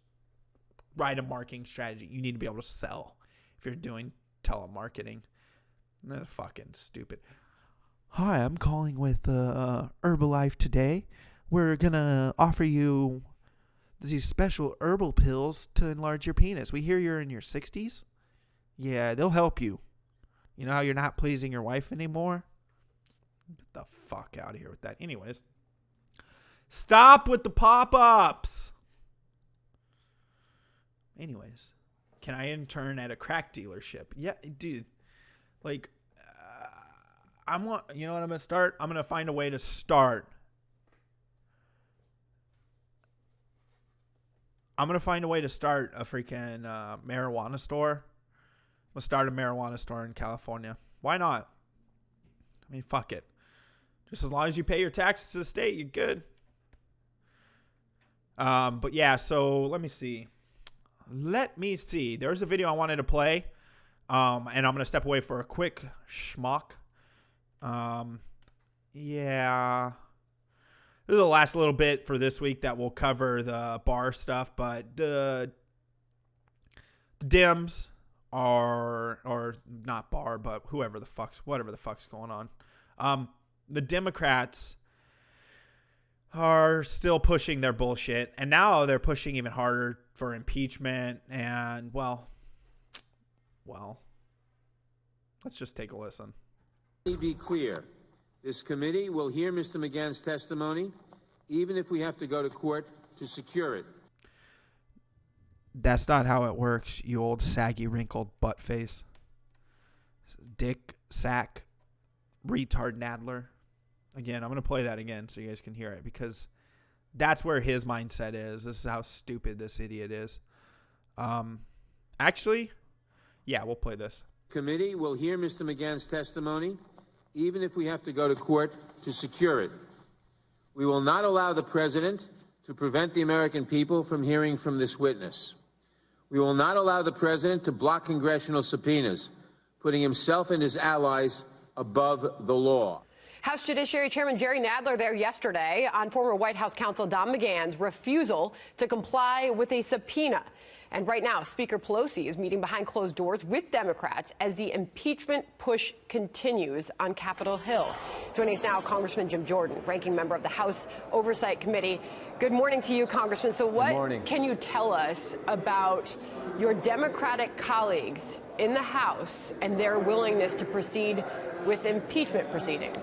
write a marketing strategy. You need to be able to sell if you're doing telemarketing. That's fucking stupid. Hi, I'm calling with Herbalife today. We're going to offer you these special herbal pills to enlarge your penis. We hear you're in your 60s. Yeah, they'll help you. You know how you're not pleasing your wife anymore? Get the fuck out of here with that. Anyways, stop with the pop-ups. Anyways, can I intern at a crack dealership? Yeah, dude. Like, you know what I'm going to start? I'm going to find a way to start. I'm going to find a way to start a freaking marijuana store. I'm going to start a marijuana store in California. Why not? I mean, fuck it. Just as long as you pay your taxes to the state, you're good. But yeah, so let me see. There's a video I wanted to play. And I'm going to step away for a quick schmuck. Yeah. This is the last little bit for this week that will cover the bar stuff, but the Dems are, or not bar, but whatever the fuck's going on. The Democrats are still pushing their bullshit, and now they're pushing even harder for impeachment, and well, let's just take a listen. Let me be clear. This committee will hear Mr. McGahn's testimony, even if we have to go to court to secure it. That's not how it works, you old saggy wrinkled butt face. Dick, sack, retard Nadler. Again, I'm going to play that again so you guys can hear it, because that's where his mindset is. This is how stupid this idiot is. Actually, yeah, we'll play this. Committee will hear Mr. McGahn's testimony, even if we have to go to court to secure it. We will not allow the president to prevent the American people from hearing from this witness. We will not allow the president to block congressional subpoenas, putting himself and his allies above the law. House Judiciary Chairman Jerry Nadler there yesterday on former White House counsel Don McGahn's refusal to comply with a subpoena. And right now, Speaker Pelosi is meeting behind closed doors with Democrats as the impeachment push continues on Capitol Hill. Joining us now, Congressman Jim Jordan, ranking member of the House Oversight Committee. Good morning to you, Congressman. So what can you tell us about your Democratic colleagues in the House and their willingness to proceed with impeachment proceedings?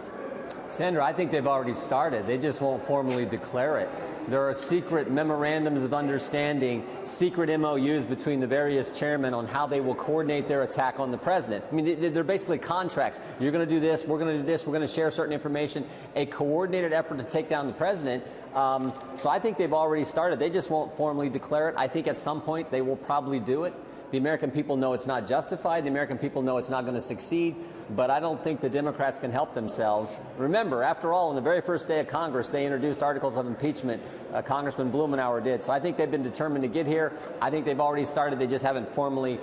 Sandra, I think they've already started. They just won't formally declare it. There are secret memorandums of understanding, secret MOUs between the various chairmen on how they will coordinate their attack on the president. I mean, they're basically contracts. You're going to do this, we're going to do this, we're going to share certain information, a coordinated effort to take down the president. So I think they've already started. They just won't formally declare it. I think at some point they will probably do it. The American people know it's not justified. The American people know it's not going to succeed. But I don't think the Democrats can help themselves. Remember, after all, on the very first day of Congress, they introduced articles of impeachment. Congressman Blumenauer did. So I think they've been determined to get here. I think they've already started. They just haven't formally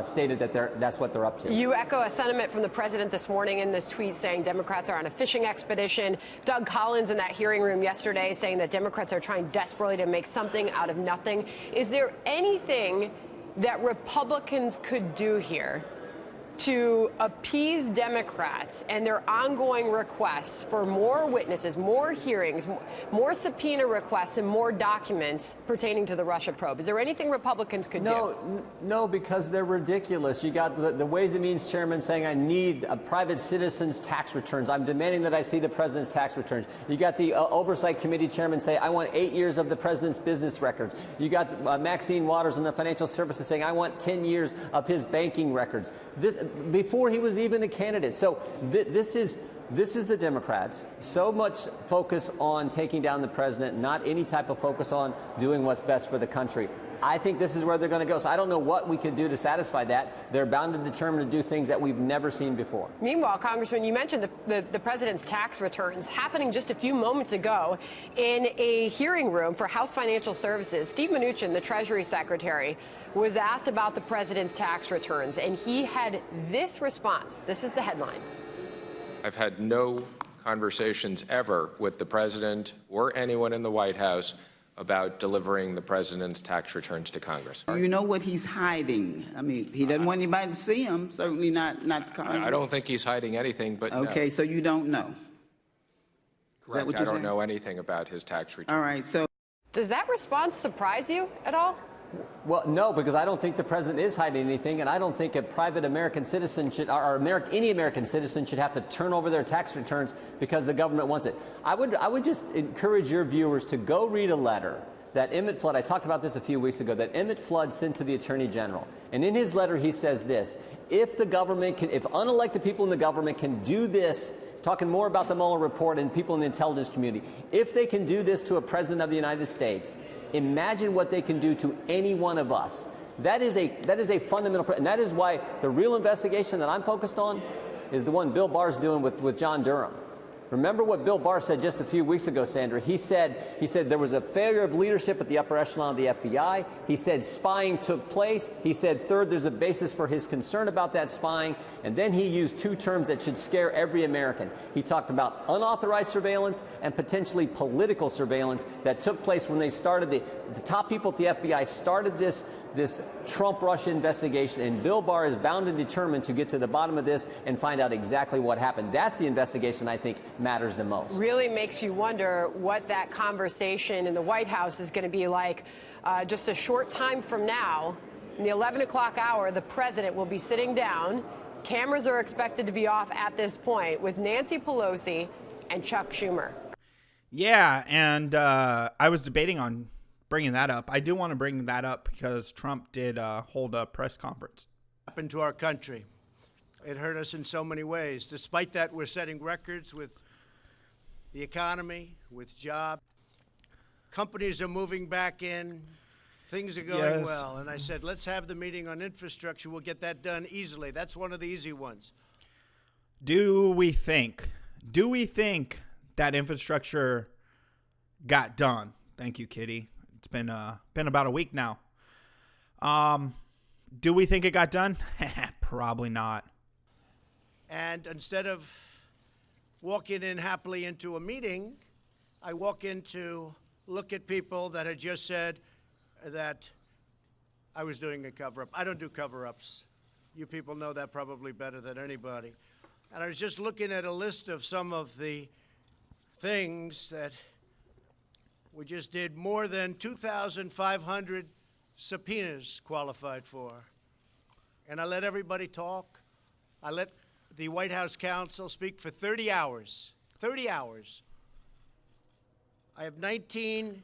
stated that that's what they're up to. You echo a sentiment from the president this morning in this tweet saying Democrats are on a fishing expedition. Doug Collins in that hearing room yesterday saying that Democrats are trying desperately to make something out of nothing. Is there anything that Republicans could do here to appease Democrats and their ongoing requests for more witnesses, more hearings, more subpoena requests, and more documents pertaining to the Russia probe? Is there anything Republicans could do? No, because they're ridiculous. You got the Ways and Means chairman saying, I need a private citizen's tax returns. I'm demanding that I see the president's tax returns. You got the Oversight Committee chairman say, I want 8 years of the president's business records. You got Maxine Waters in the Financial Services saying, I want 10 years of his banking records. Before he was even a candidate. So this is the Democrats. So much focus on taking down the president, not any type of focus on doing what's best for the country. I think this is where they're going to go. So I don't know what we could do to satisfy that. They're bound and determined to do things that we've never seen before. Meanwhile, Congressman, you mentioned the president's tax returns happening just a few moments ago in a hearing room for House Financial Services. Steve Mnuchin, the Treasury Secretary, was asked about the president's tax returns, and he had this response. This is the headline. I've had no conversations ever with the president or anyone in the White House about delivering the president's tax returns to Congress. You know what he's hiding. I mean, he doesn't want anybody to see him, certainly not Congress. I don't think he's hiding anything, but okay, no. So you don't know. Correct. I don't know anything about his tax returns. All right, so. Does that response surprise you at all? Well, no, because I don't think the president is hiding anything, and I don't think a private American citizen should, or any American citizen should have to turn over their tax returns because the government wants it. I would just encourage your viewers to go read a letter that Emmett Flood, I talked about this a few weeks ago, that Emmett Flood sent to the Attorney General. And in his letter, he says this: if the government can, if unelected people in the government can do this, talking more about the Mueller report and people in the intelligence community, if they can do this to a president of the United States, imagine what they can do to any one of us. That is a fundamental, and that is why the real investigation that I'm focused on is the one Bill Barr's doing with John Durham. Remember what Bill Barr said just a few weeks ago, Sandra. He said there was a failure of leadership at the upper echelon of the FBI. He said spying took place. He said, third, there's a basis for his concern about that spying. And then he used two terms that should scare every American. He talked about unauthorized surveillance and potentially political surveillance that took place when they started, the top people at the FBI started this Trump-Russia investigation, and Bill Barr is bound and determined to get to the bottom of this and find out exactly what happened. That's the investigation I think matters the most. Really makes you wonder what that conversation in the White House is going to be like. Just a short time from now, in the 11 o'clock hour, the president will be sitting down. Cameras are expected to be off at this point with Nancy Pelosi and Chuck Schumer. Yeah, and I was debating on bringing that up. I do want to bring that up because Trump did hold a press conference. Happened to our country. It hurt us in so many ways. Despite that, we're setting records with the economy, with jobs. Companies are moving back in. Things are going well. And I said, let's have the meeting on infrastructure. We'll get that done easily. That's one of the easy ones. Do we think that infrastructure got done? Thank you, Kitty. It's been about a week now. Do we think it got done? Probably not. And instead of walking in happily into a meeting, I walk in to look at people that had just said that I was doing a cover-up. I don't do cover-ups. You people know that probably better than anybody. And I was just looking at a list of some of the things that we just did. More than 2,500 subpoenas qualified for. And I let everybody talk. I let the White House counsel speak for 30 hours. 30 hours. I have 19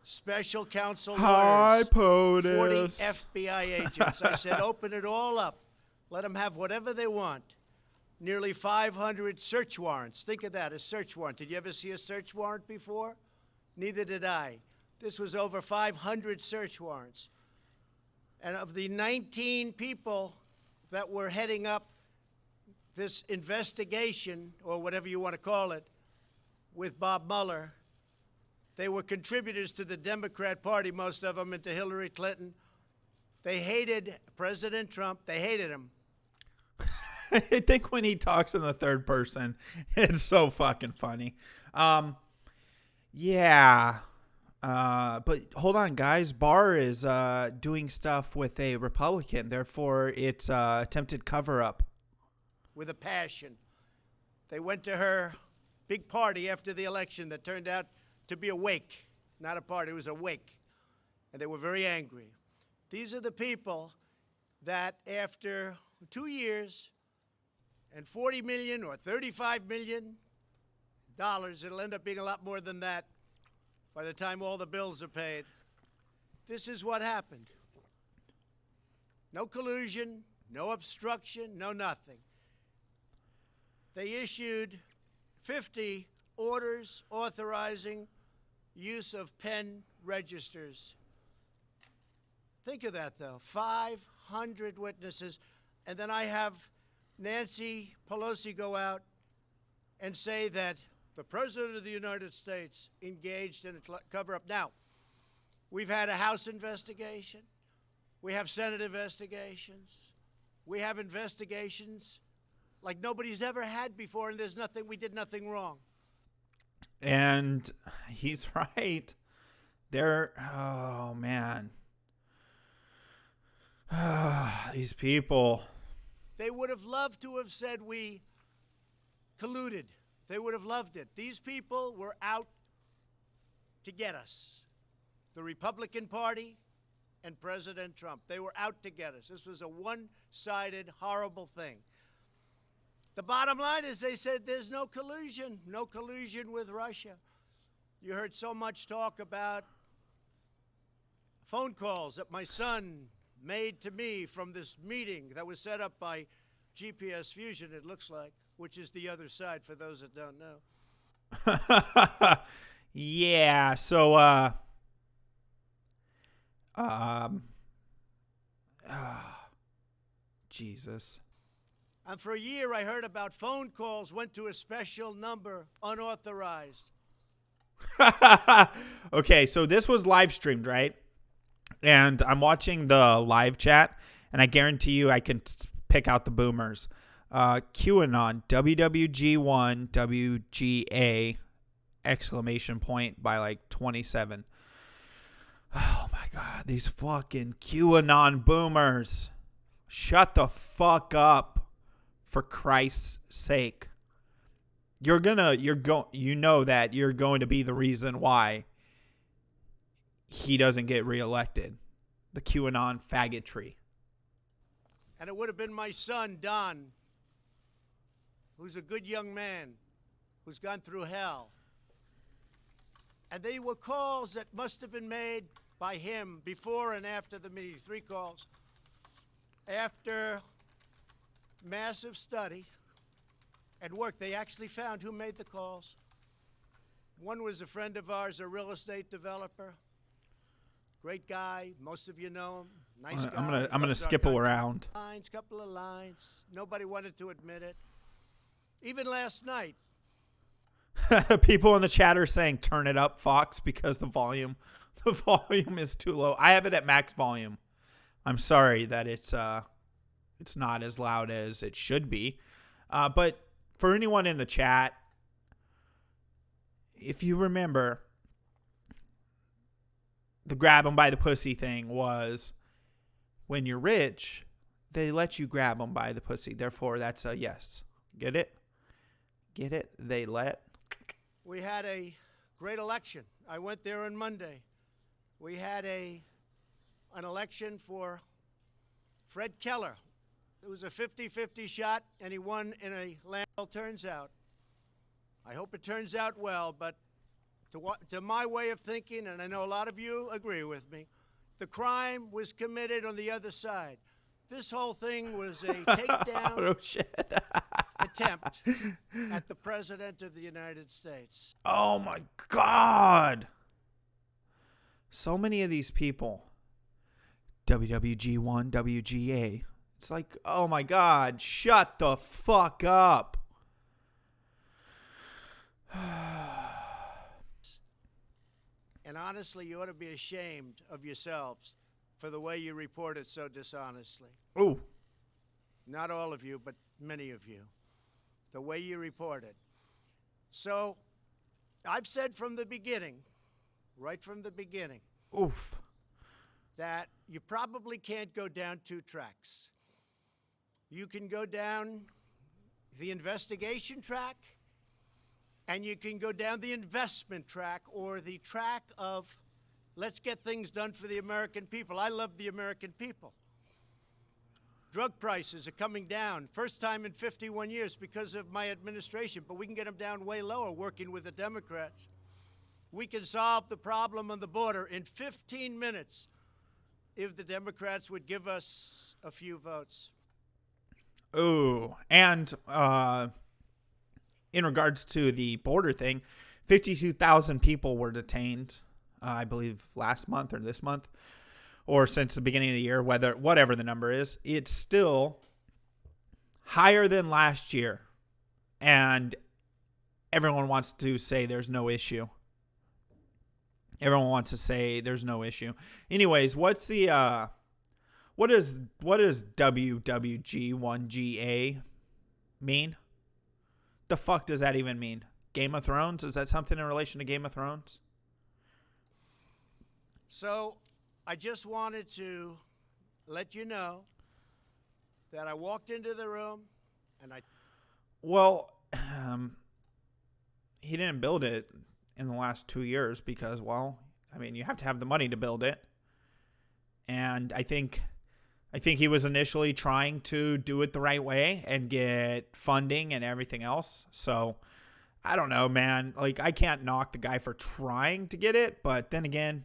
special counsel Hi, lawyers, 40 POTUS. FBI agents. I said, open it all up. Let them have whatever they want. Nearly 500 search warrants. Think of that, a search warrant. Did you ever see a search warrant before? Neither did I. This was over 500 search warrants. And of the 19 people that were heading up this investigation, or whatever you want to call it, with Bob Mueller, they were contributors to the Democrat Party, most of them, and to Hillary Clinton. They hated President Trump. They hated him. I think when he talks in the third person, it's so fucking funny. Yeah. But hold on, guys. Barr is doing stuff with a Republican. Therefore, it's attempted cover-up. With a passion. They went to her big party after the election that turned out to be a wake. Not a party, it was a wake. And they were very angry. These are the people that after 2 years and $40 million or $35 million, it'll end up being a lot more than that by the time all the bills are paid. This is what happened. No collusion, no obstruction, no nothing. They issued 50 orders authorizing use of pen registers. Think of that, though. 500 witnesses. And then I have Nancy Pelosi go out and say that the President of the United States engaged in a cover-up. Now, we've had a House investigation. We have Senate investigations. We have investigations like nobody's ever had before, and there's nothing, we did nothing wrong. And he's right. They're, oh, man. These people. They would have loved to have said we colluded. They would have loved it. These people were out to get us. The Republican Party and President Trump. They were out to get us. This was a one-sided, horrible thing. The bottom line is they said there's no collusion with Russia. You heard so much talk about phone calls that my son made to me from this meeting that was set up by GPS Fusion, it looks like, which is the other side for those that don't know. Yeah, so, Jesus. And for a year, I heard about phone calls went to a special number, unauthorized. Okay, so this was live streamed, right? And I'm watching the live chat, and I guarantee you I can pick out the boomers. QAnon, WWG1, WGA, exclamation point by like 27. Oh my God, these fucking QAnon boomers. Shut the fuck up. For Christ's sake. You know that you're going to be the reason why he doesn't get reelected. The QAnon faggotry. And it would have been my son, Don, who's a good young man, who's gone through hell. And they were calls that must have been made by him before and after the meeting. 3 calls. After massive study and work, they actually found who made the calls. One was a friend of ours, a real estate developer. Great guy. Most of you know him. Nice guy. I'm gonna skip around. Couple of lines. Nobody wanted to admit it. Even last night. People in the chat are saying turn it up, Fox, because the volume is too low. I have it at max volume. I'm sorry that it's not as loud as it should be. But for anyone in the chat, if you remember, the grab them by the pussy thing was when you're rich, they let you grab them by the pussy. Therefore, that's a yes. Get it? Get it? They let. We had a great election. I went there on Monday. We had an election for Fred Keller. It was a 50-50 shot, and he won in a land. Turns out. I hope it turns out well, but To my way of thinking, and I know a lot of you agree with me, the crime was committed on the other side. This whole thing was a takedown Oh, shit. attempt at the President of the United States. Oh, my God. So many of these people. WWG1, WGA. It's like, oh, my God. Shut the fuck up. And honestly, you ought to be ashamed of yourselves for the way you report it so dishonestly. Ooh. Not all of you, but many of you. The way you report it. So, I've said from the beginning, right from the beginning, Oof. that you probably can't go down two tracks. You can go down the investigation track, and you can go down the investment track, or the track of let's get things done for the American people. I love the American people. Drug prices are coming down, first time in 51 years because of my administration, but we can get them down way lower working with the Democrats. We can solve the problem on the border in 15 minutes if the Democrats would give us a few votes. Ooh. And in regards to the border thing, 52,000 people were detained, I believe, last month or this month, or since the beginning of the year, whatever the number is. It's still higher than last year. And everyone wants to say there's no issue. Everyone wants to say there's no issue. Anyways, what's the what does WWG1GA mean? The fuck does that even mean? Game of Thrones? Is that something in relation to Game of Thrones? So, I just wanted to let you know that I walked into the room and I... Well, he didn't build it in the last 2 years because, well, I mean, you have to have the money to build it. And I think he was initially trying to do it the right way and get funding and everything else. So, I don't know, man. Like, I can't knock the guy for trying to get it, but then again,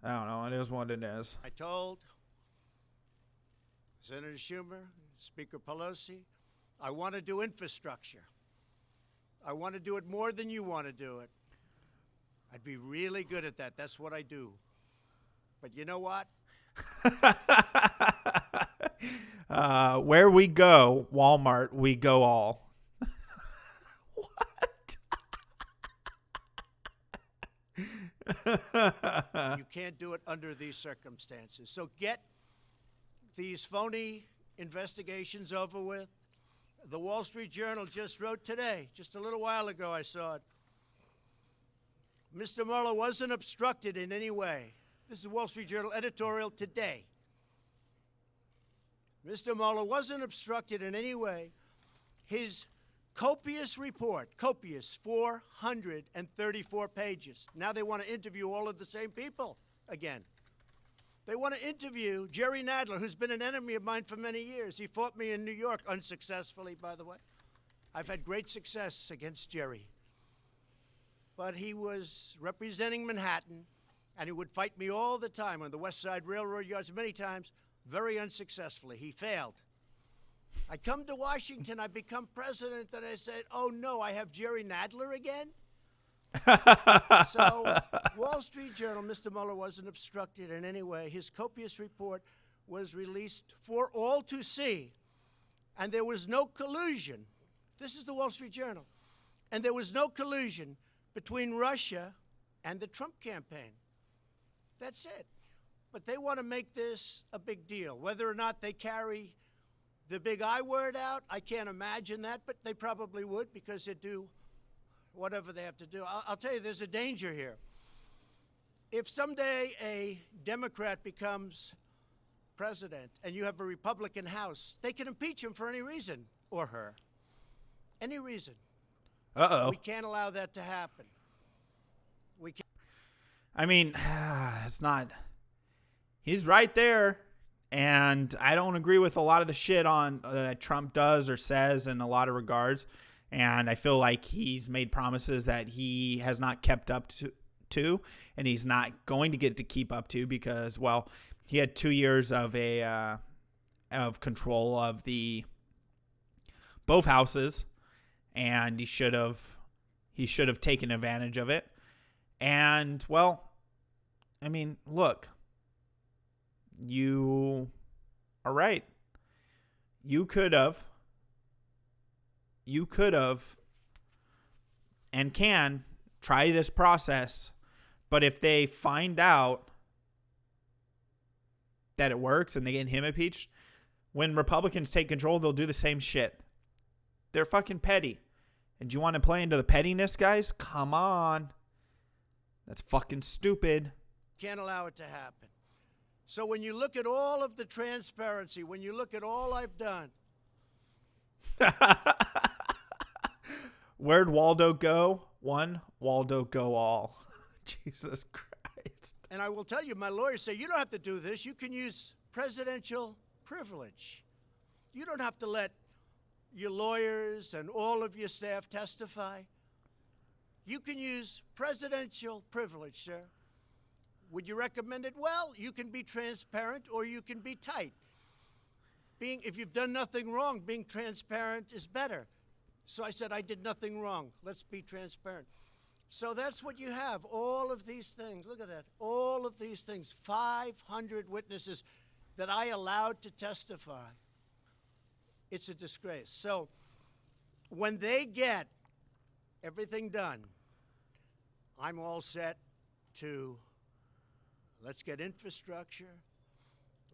I don't know. It is what it is. I told Senator Schumer, Speaker Pelosi, I want to do infrastructure. I want to do it more than you want to do it. I'd be really good at that. That's what I do. But you know what? Where we go, Walmart, we go all. You can't do it under these circumstances. So get these phony investigations over with. The Wall Street Journal just wrote today, just a little while ago I saw it. Mr. Mueller wasn't obstructed in any way. This is the Wall Street Journal editorial today. Mr. Mueller wasn't obstructed in any way. His copious report, 434 pages. Now they want to interview all of the same people again. They want to interview Jerry Nadler, who's been an enemy of mine for many years. He fought me in New York, unsuccessfully, by the way. I've had great success against Jerry. But he was representing Manhattan, and he would fight me all the time on the West Side Railroad yards, many times, very unsuccessfly. He failed. I come to Washington, I become president, and I said, oh no, I have Jerry Nadler again? So, Wall Street Journal, Mr. Mueller wasn't obstructed in any way. His copious report was released for all to see, and there was no collusion. This is the Wall Street Journal. And there was no collusion between Russia and the Trump campaign. That's it. But they want to make this a big deal. Whether or not they carry the big I word out, I can't imagine that, but they probably would because they do whatever they have to do. I'll tell you, there's a danger here. If someday a Democrat becomes president and you have a Republican House, they can impeach him for any reason, or her. Any reason. Uh-oh. We can't allow that to happen. We can't. I mean, it's not... He's right there, and I don't agree with a lot of the shit on Trump does or says in a lot of regards. And I feel like he's made promises that he has not kept up to, and he's not going to get to keep up to because, well, he had 2 years of control of both houses, and he should have taken advantage of it. And, well, I mean, look, you are right. You could have and can try this process, but if they find out that it works and they get him impeached, when Republicans take control, they'll do the same shit. They're fucking petty. And do you want to play into the pettiness, guys? Come on. That's fucking stupid. Can't allow it to happen. So when you look at all of the transparency, when you look at all I've done. Where'd Waldo go? One, Waldo go all. Jesus Christ. And I will tell you, my lawyers say, you don't have to do this. You can use presidential privilege. You don't have to let your lawyers and all of your staff testify. You can use presidential privilege, sir. Would you recommend it? Well, you can be transparent or you can be tight. If you've done nothing wrong, being transparent is better. So I said, I did nothing wrong. Let's be transparent. So that's what you have, all of these things. Look at that. All of these things, 500 witnesses that I allowed to testify. It's a disgrace. So when they get everything done, I'm all set to let's get infrastructure,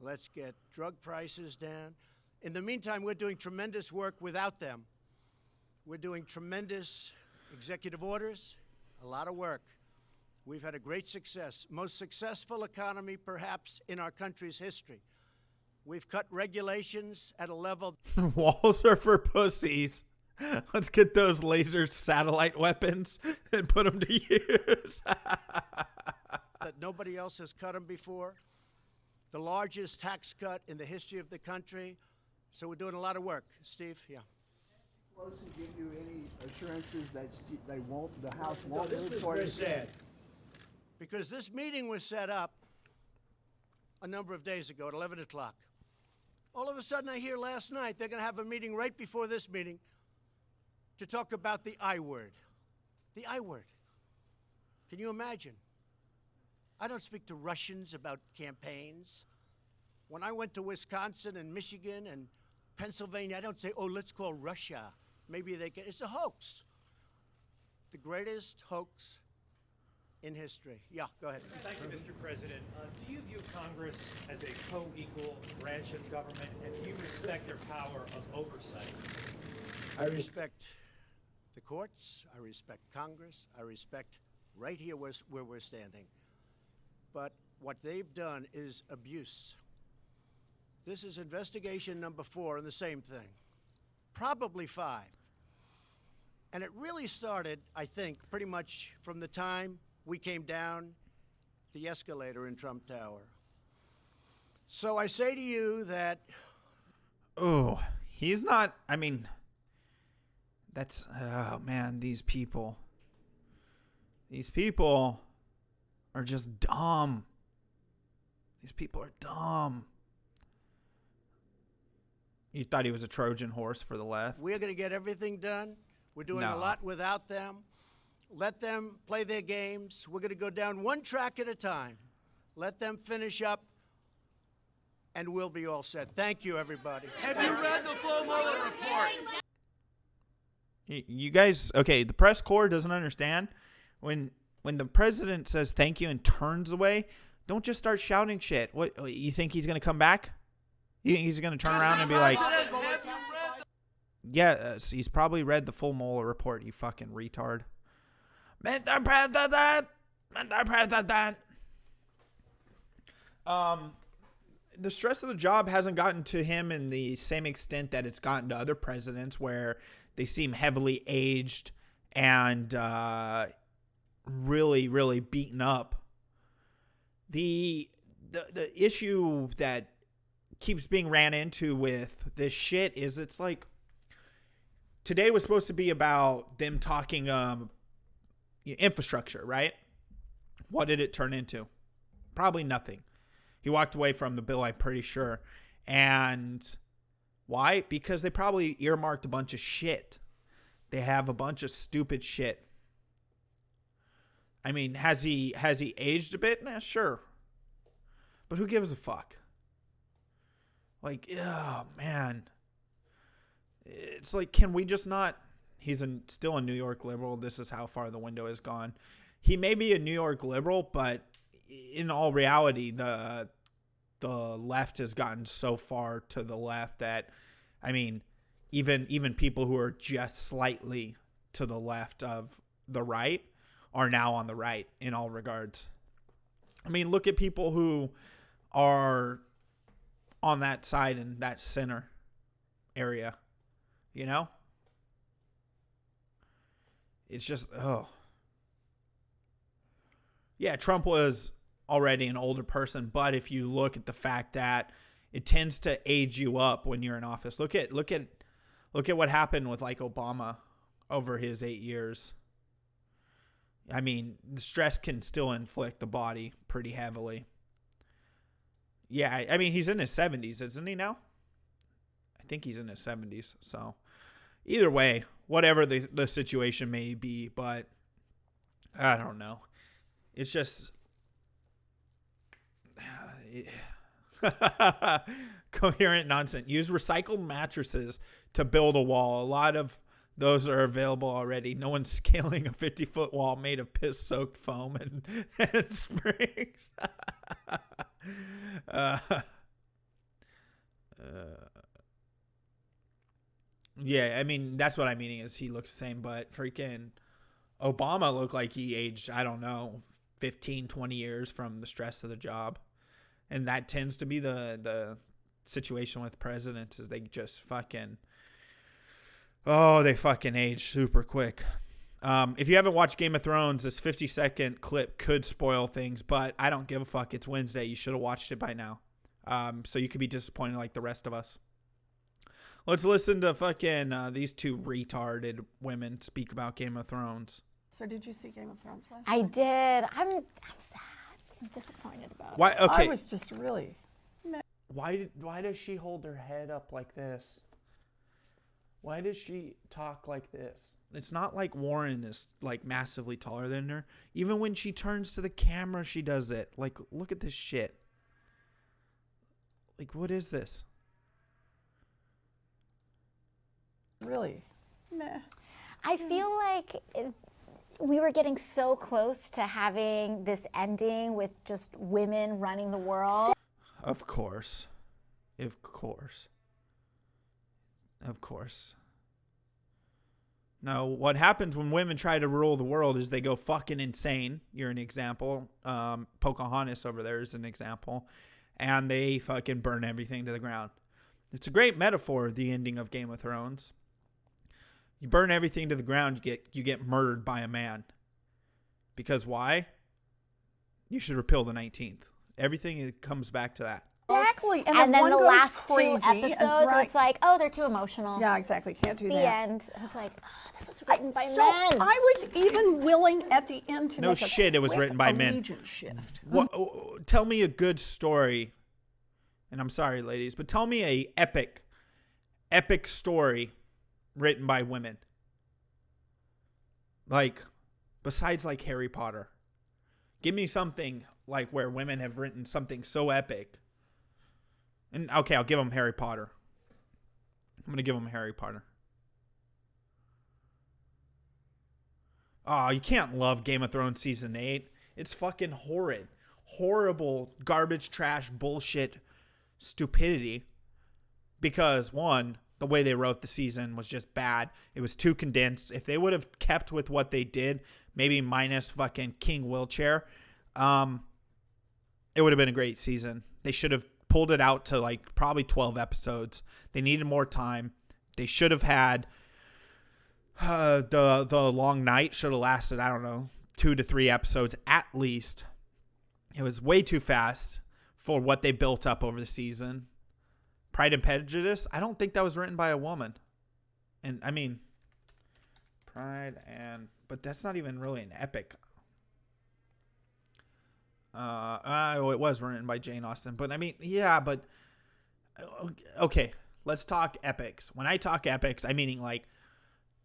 let's get drug prices down. In the meantime, we're doing tremendous work without them. We're doing tremendous executive orders, a lot of work. We've had a great success, most successful economy perhaps in our country's history. We've cut regulations at a level. Walls are for pussies. Let's get those laser satellite weapons and put them to use. That nobody else has cut them before. The largest tax cut in the history of the country. So we're doing a lot of work. Steve, yeah. Pelosi give you any assurances that they won't, the House won't This move is toward very it? sad. Because this meeting was set up a number of days ago at 11 o'clock. All of a sudden, I hear last night they're going to have a meeting right before this meeting to talk about the I word. The I word. Can you imagine? I don't speak to Russians about campaigns. When I went to Wisconsin and Michigan and Pennsylvania, I don't say, oh, let's call Russia. Maybe they can. It's a hoax. The greatest hoax in history. Yeah, go ahead. Thank you, Mr. President. Do you view Congress as a co-equal branch of government, and do you respect their power of oversight? I respect the courts. I respect Congress. I respect right here where we're standing. But what they've done is abuse. This is investigation number 4 and the same thing. Probably 5. And it really started, I think, pretty much from the time we came down the escalator in Trump Tower. So I say to you that... Oh, he's not... I mean, that's... Oh, man, these people. These people are just dumb. These people are dumb. You thought he was a Trojan horse for the left? We're going to get everything done. We're doing No. a lot without them. Let them play their games. We're going to go down one track at a time. Let them finish up, and we'll be all set. Thank you, everybody. Have you read the full Mueller report? You guys, okay, the press corps doesn't understand. When the president says thank you and turns away, don't just start shouting shit. What, you think he's going to come back? You think he's going to turn around and be like, yeah, he's probably read the full Mueller report, you fucking retard. Mr. President! Mr. President! The stress of the job hasn't gotten to him in the same extent that it's gotten to other presidents, where they seem heavily aged and really, really beaten up. The issue that keeps being ran into with this shit is it's like, today was supposed to be about them talking infrastructure, right? What did it turn into? Probably nothing. He walked away from the bill, I'm pretty sure. And why? Because they probably earmarked a bunch of shit. They have a bunch of stupid shit. I mean, has he aged a bit? Nah, sure. But who gives a fuck? Like, oh, man. It's like, can we just not... He's still a New York liberal. This is how far the window has gone. He may be a New York liberal, but in all reality, the left has gotten so far to the left that, I mean, even people who are just slightly to the left of the right are now on the right in all regards. I mean, look at people who are on that side in that center area, you know? It's just, oh. Yeah, Trump was already an older person, but if you look at the fact that it tends to age you up when you're in office. Look at what happened with like Obama over his 8 years. I mean, the stress can still inflict the body pretty heavily. Yeah, I mean, he's in his 70s, isn't he now? I think he's in his 70s. So either way, whatever the situation may be, but I don't know. It's just coherent nonsense. Use recycled mattresses to build a wall. A lot of those are available already. No one's scaling a 50-foot wall made of piss-soaked foam and springs. Yeah, I mean, that's what I'm meaning is he looks the same, but freaking Obama looked like he aged, I don't know, 15, 20 years from the stress of the job. And that tends to be the situation with presidents is they just fucking, they fucking age super quick. If you haven't watched Game of Thrones, this 50-second clip could spoil things, but I don't give a fuck. It's Wednesday. You should have watched it by now. So you could be disappointed like the rest of us. Let's listen to fucking these two retarded women speak about Game of Thrones. So did you see Game of Thrones last I night? did. I'm sad. I'm disappointed about Why? it. Okay. I was just really... Why does she hold her head up like this? Why does she talk like this? It's not like Warren is like massively taller than her. Even when she turns to the camera, she does it. Like, look at this shit. Like, what is this? Really? Meh. I feel like we were getting so close to having this ending with just women running the world. Of course. Of course. Of course. Now, what happens when women try to rule the world is they go fucking insane. You're an example. Pocahontas over there is an example. And they fucking burn everything to the ground. It's a great metaphor, the ending of Game of Thrones. You burn everything to the ground, you get murdered by a man. Because why? You should repeal the 19th. Everything comes back to that. Exactly. And then one the goes last crazy 2 episodes, it's like, oh, they're too emotional. Yeah, exactly. Can't do the that. end. It's like, oh, this was written by So men. I was even willing at the end to No make shit, it was written by men. allegiance shift. What? Tell me a good story. And I'm sorry, ladies, but tell me a epic story written by women. Like, besides like Harry Potter. Give me something like where women have written something so epic. And okay, I'll give them Harry Potter. I'm going to give them Harry Potter. Oh, you can't love Game of Thrones Season 8. It's fucking horrid. Horrible, garbage, trash, bullshit, stupidity. Because, one, the way they wrote the season was just bad. It was too condensed. If they would have kept with what they did, maybe minus fucking King Wheelchair, it would have been a great season. They should have pulled it out to like probably 12 episodes. They needed more time. They should have had the long night should have lasted, I don't know, 2 to 3 episodes at least. It was way too fast for what they built up over the season. Pride and Prejudice, I don't think that was written by a woman. And I mean, But that's not even really an epic. It was written by Jane Austen, but I mean, yeah, but okay, let's talk epics. When I talk epics, I'm meaning like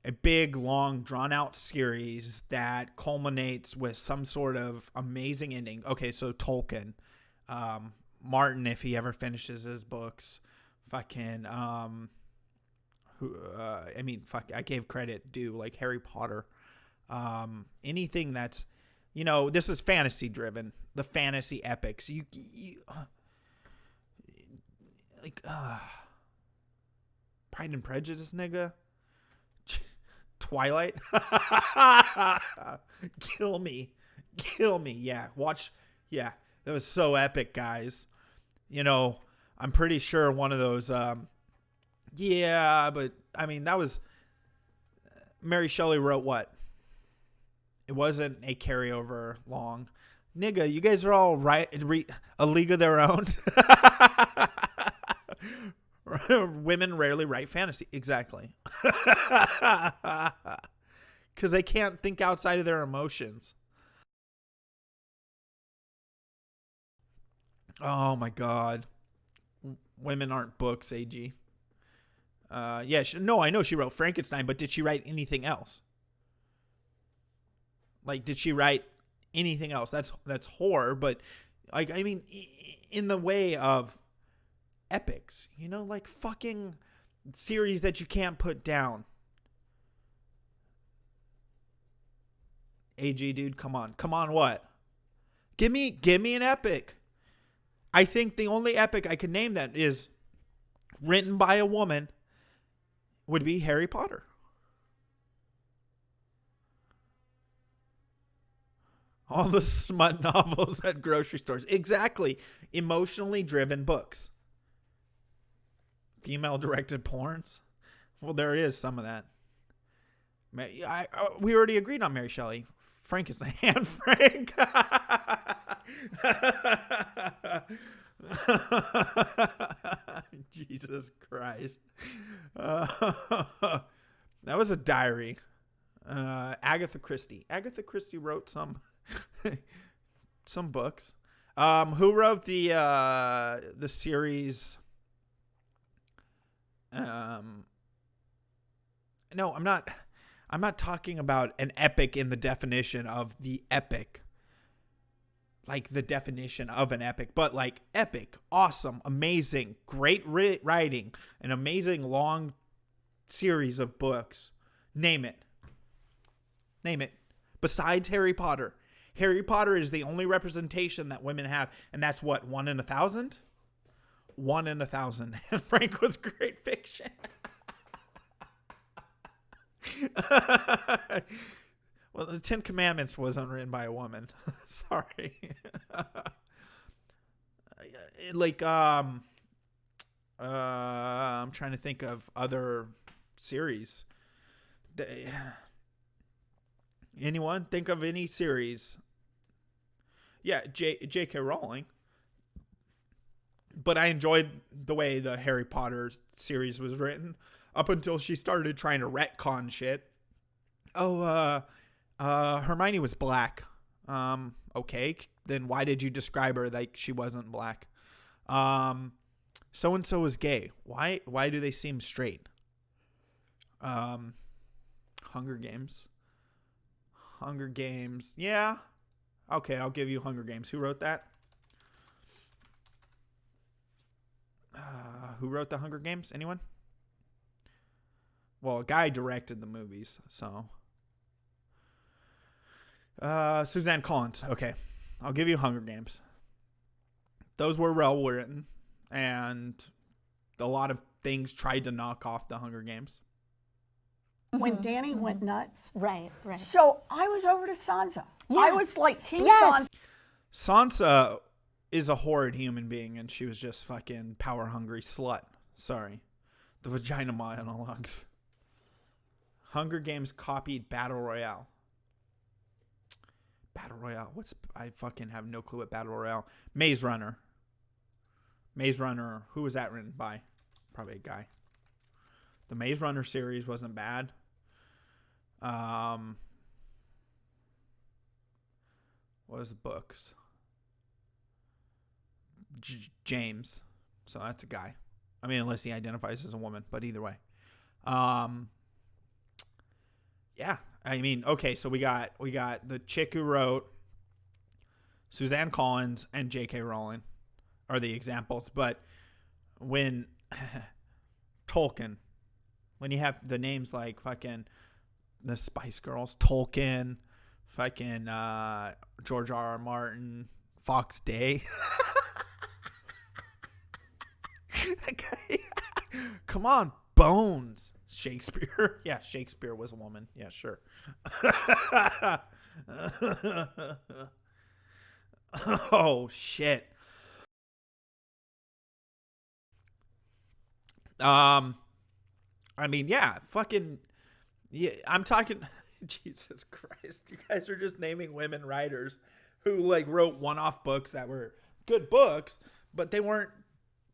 a big, long, drawn-out series that culminates with some sort of amazing ending. Okay, so Tolkien, Martin, if he ever finishes his books, fucking, I gave credit due, like Harry Potter. Anything that's, this is fantasy driven. The fantasy epics. Pride and Prejudice, nigga. Twilight. Kill me. Yeah. Watch. Yeah. That was so epic, guys. I'm pretty sure one of those, yeah, but I mean, that was, Mary Shelley wrote what? It wasn't a carryover long. Nigga, you guys are all a league of their own. Women rarely write fantasy. Exactly. Because they can't think outside of their emotions. Oh my God. Women aren't books, AG. Yeah, I know she wrote Frankenstein, but did she write anything else? Like, did she write anything else? That's horror, but like, I mean, in the way of epics, like fucking series that you can't put down. AG, dude, come on, what? Give me an epic. I think the only epic I could name that is written by a woman would be Harry Potter. All the smut novels at grocery stores. Exactly. Emotionally driven books. Female directed porns. Well, there is some of that. We already agreed on Mary Shelley. Frankenstein. Anne Frank. Jesus Christ. That was a diary. Agatha Christie. Agatha Christie wrote some books. Who wrote the series? No, I'm not talking about an epic in the definition of the epic. Like the definition of an epic, but like epic, awesome, amazing, great writing, an amazing long series of books. Name it. Besides Harry Potter. Harry Potter is the only representation that women have, and that's what, 1 in 1,000? 1 in 1,000. And Frank was great fiction. Well, the 10 Commandments wasn't written by a woman. Sorry. I'm trying to think of other series. Anyone think of any series? Yeah, J.K. Rowling. But I enjoyed the way the Harry Potter series was written up until she started trying to retcon shit. Hermione was black. Okay, then why did you describe her like she wasn't black? So and so is gay. Why do they seem straight? Hunger Games. Yeah. Okay, I'll give you Hunger Games. Who wrote that? Who wrote the Hunger Games? Anyone? Well, a guy directed the movies, so. Suzanne Collins. Okay. I'll give you Hunger Games. Those were well written, and a lot of things tried to knock off the Hunger Games. When Danny went nuts. Right. So I was over to Sansa. Yeah. I was like Team Sansa. Sansa is a horrid human being, and she was just fucking power hungry slut. Sorry. The vagina monologues. Hunger Games copied Battle Royale. I fucking have no clue what Battle Royale. Maze Runner. Who was that written by? Probably a guy. The Maze Runner series wasn't bad. What was the books? James. So that's a guy. I mean, unless he identifies as a woman, but either way. Yeah. I mean, okay, so we got the chick who wrote Suzanne Collins and J.K. Rowling are the examples, but when Tolkien, when you have the names like fucking the Spice Girls, Tolkien, fucking George R.R. Martin, Fox Day. Come on, Bones. Shakespeare. Yeah, Shakespeare was a woman. Yeah, sure. Oh, shit. I mean, yeah, fucking, yeah, I'm talking, Jesus Christ, you guys are just naming women writers who, like, wrote one-off books that were good books, but they weren't,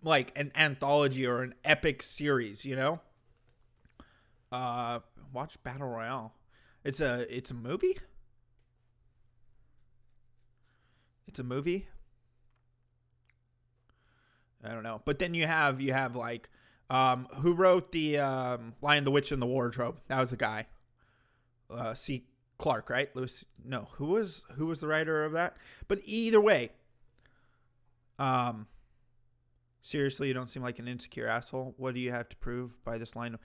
like, an anthology or an epic series, you know? Watch Battle Royale. It's a movie? It's a movie? I don't know. But then you have like, who wrote the Lion, the Witch, and the Wardrobe? That was the guy. C. Clarke, right? Lewis. No, who was the writer of that? But either way, seriously, you don't seem like an insecure asshole. What do you have to prove by this line?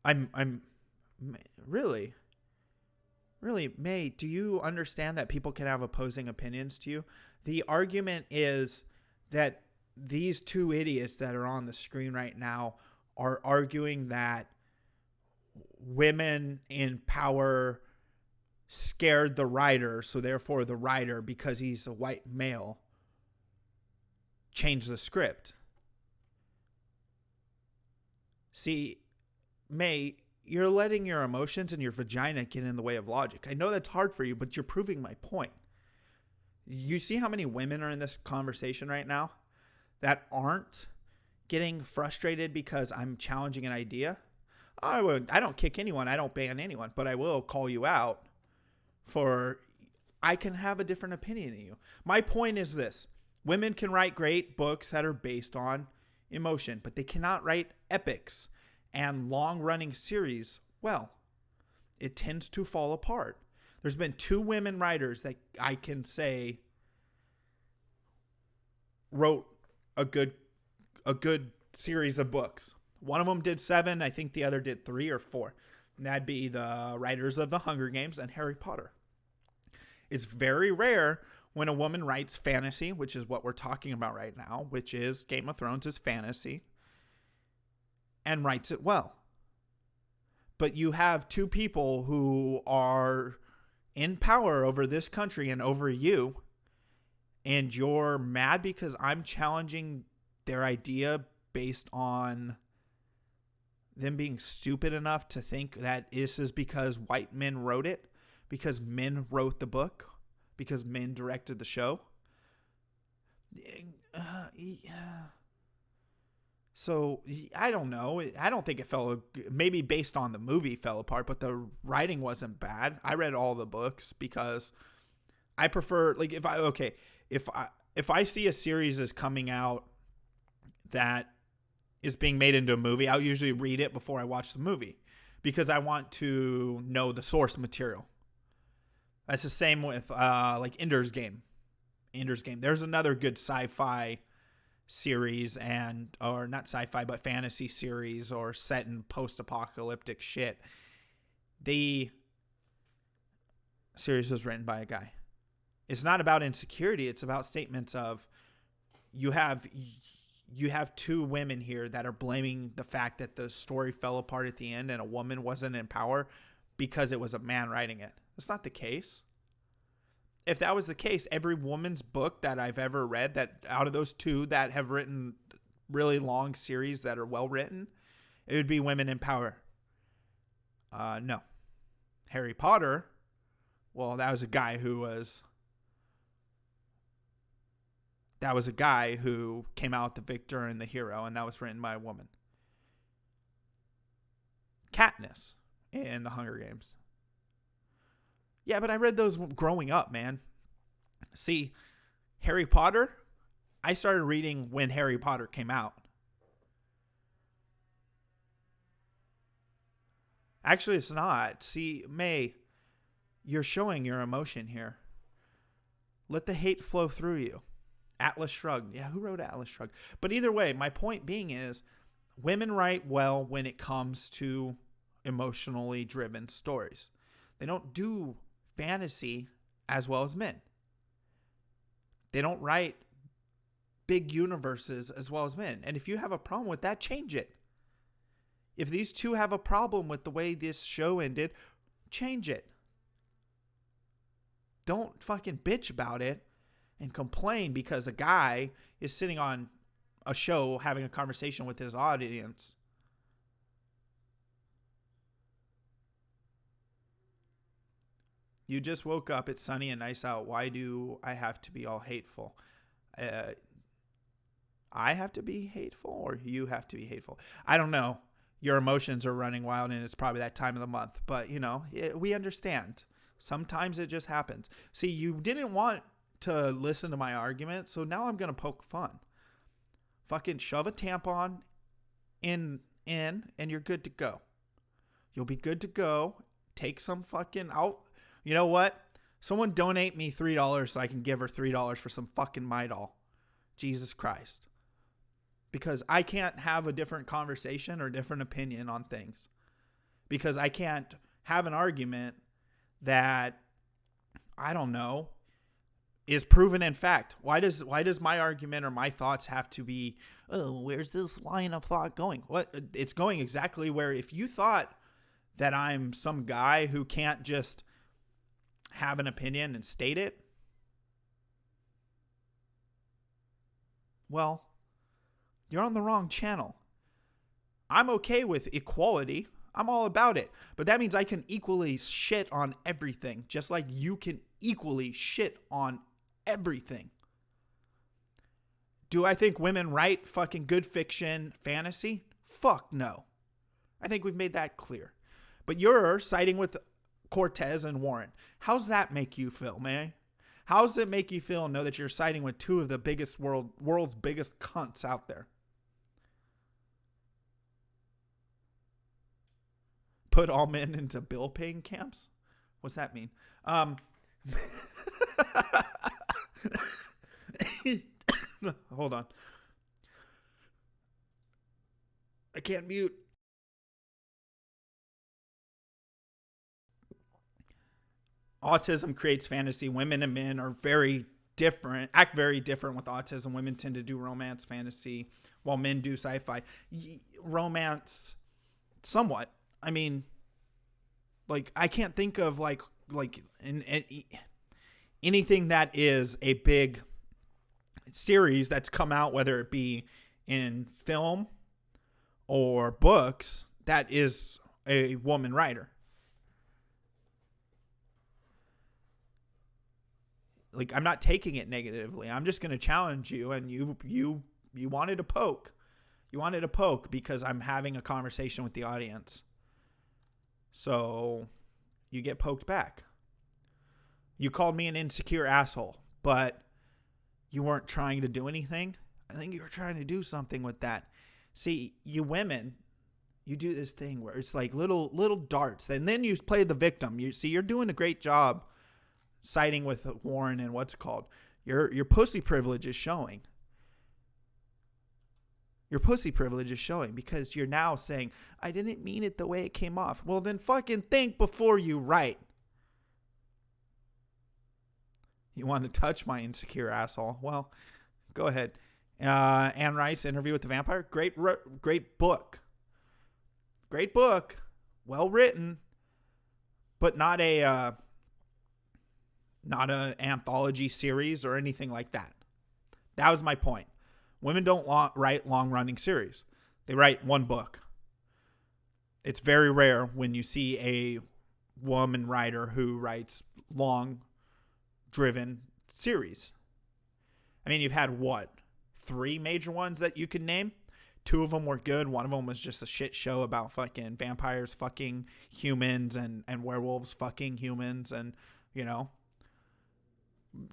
I'm really, May, do you understand that people can have opposing opinions to you? The argument is that these two idiots that are on the screen right now are arguing that women in power scared the writer, so therefore the writer, because he's a white male, changed the script. See, May, you're letting your emotions and your vagina get in the way of logic. I know that's hard for you, but you're proving my point. You see how many women are in this conversation right now that aren't getting frustrated because I'm challenging an idea? I don't kick anyone. I don't ban anyone, but I will call you out for, I can have a different opinion than you. My point is this. Women can write great books that are based on emotion, but they cannot write epics and long-running series well. It tends to fall apart. There's been two women writers that I can say wrote a good series of books. One of them did 7. I think the other did 3 or 4. And that'd be the writers of The Hunger Games and Harry Potter. It's very rare when a woman writes fantasy, which is what we're talking about right now, which is Game of Thrones is fantasy, and writes it well. But you have two people who are in power over this country and over you, and you're mad because I'm challenging their idea based on them being stupid enough to think that this is because white men wrote it, because men wrote the book, because men directed the show. So I don't know. I don't think it fell, maybe based on the movie fell apart, but the writing wasn't bad. I read all the books because I prefer, like, if I see a series is coming out that is being made into a movie, I'll usually read it before I watch the movie because I want to know the source material. That's the same with like Ender's Game. There's another good sci-fi series or not sci-fi, but fantasy series or set in post-apocalyptic shit. The series was written by a guy. It's not about insecurity. It's about statements of you have two women here that are blaming the fact that the story fell apart at the end and a woman wasn't in power because it was a man writing it. That's not the case. If that was the case, every woman's book that I've ever read, that out of those two that have written really long series that are well written, it would be women in power. No. Harry Potter, well, that was a guy who came out the victor and the hero, and that was written by a woman. Katniss in the Hunger Games. Yeah, but I read those growing up, man. See, Harry Potter, I started reading when Harry Potter came out. Actually, it's not. See, May, you're showing your emotion here. Let the hate flow through you. Atlas Shrugged. Yeah, who wrote Atlas Shrugged? But either way, my point being is women write well when it comes to emotionally driven stories. They don't do fantasy as well as men. They don't write big universes as well as men. And if you have a problem with that, change it. If these two have a problem with the way this show ended, change it. Don't fucking bitch about it and complain because a guy is sitting on a show having a conversation with his audience. You just woke up. It's sunny and nice out. Why do I have to be all hateful? I have to be hateful or you have to be hateful? I don't know. Your emotions are running wild and it's probably that time of the month. But, you know, we understand. Sometimes it just happens. See, you didn't want to listen to my argument, so now I'm going to poke fun. Fucking shove a tampon in and you're good to go. You'll be good to go. Take some fucking out. You know what? Someone donate me $3 so I can give her $3 for some fucking Midol. Jesus Christ. Because I can't have a different conversation or different opinion on things. Because I can't have an argument that, I don't know, is proven in fact. Why does my argument or my thoughts have to be, oh, where's this line of thought going? What? It's going exactly where if you thought that I'm some guy who can't just have an opinion and state it, well, you're on the wrong channel. I'm okay with equality. I'm all about it. But that means I can equally shit on everything, just like you can equally shit on everything. Do I think women write fucking good fiction fantasy? Fuck no. I think we've made that clear. But you're siding with Cortez and Warren. How's that make you feel, man? How does it make you feel know that you're siding with two of the biggest world's biggest cunts out there? Put all men into bill-paying camps? What's that mean? Hold on. I can't mute. Autism creates fantasy. Women and men are very different, act very different with autism. Women tend to do romance fantasy while men do sci-fi. Romance, somewhat. I mean, like, I can't think of like anything that is a big series that's come out, whether it be in film or books, that is a woman writer. Like, I'm not taking it negatively. I'm just going to challenge you, and you wanted to poke. You wanted to poke because I'm having a conversation with the audience. So you get poked back. You called me an insecure asshole, but you weren't trying to do anything. I think you were trying to do something with that. See, you women, you do this thing where it's like little darts, and then you play the victim. You're doing a great job siding with Warren and what's it called. Your pussy privilege is showing. Your pussy privilege is showing because you're now saying, I didn't mean it the way it came off. Well, then fucking think before you write. You want to touch my insecure asshole? Well, go ahead. Anne Rice, Interview with the Vampire. Great book. Great book. Well written. But not a anthology series or anything like that. That was my point. Women don't write long-running series. They write one book. It's very rare when you see a woman writer who writes long-driven series. I mean, you've had, 3 major ones that you can name? 2 of them were good. One of them was just a shit show about fucking vampires fucking humans and werewolves fucking humans. And, you know,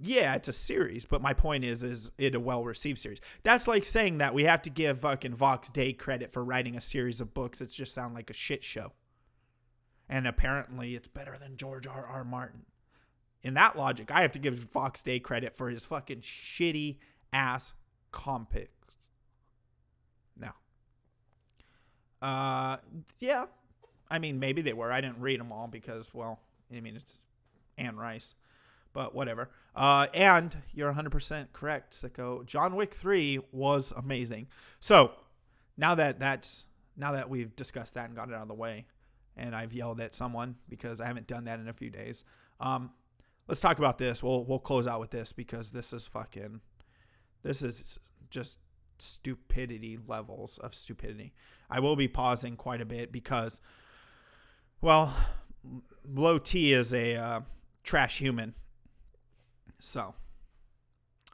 yeah, it's a series. But my point is it a well-received series? That's like saying that we have to give fucking Vox Day credit for writing a series of books that just sound like a shit show. And apparently it's better than George R.R. Martin. In that logic, I have to give Vox Day credit for his fucking shitty ass comics. Now, yeah, I mean, maybe they were. I didn't read them all because, well, I mean, it's Anne Rice, but whatever. And you're 100% correct, sicko. John Wick 3 was amazing. So now that we've discussed that and got it out of the way, and I've yelled at someone because I haven't done that in a few days. Let's talk about this. We'll close out with this because this is just stupidity levels of stupidity. I will be pausing quite a bit because, well, Low T is a trash human. So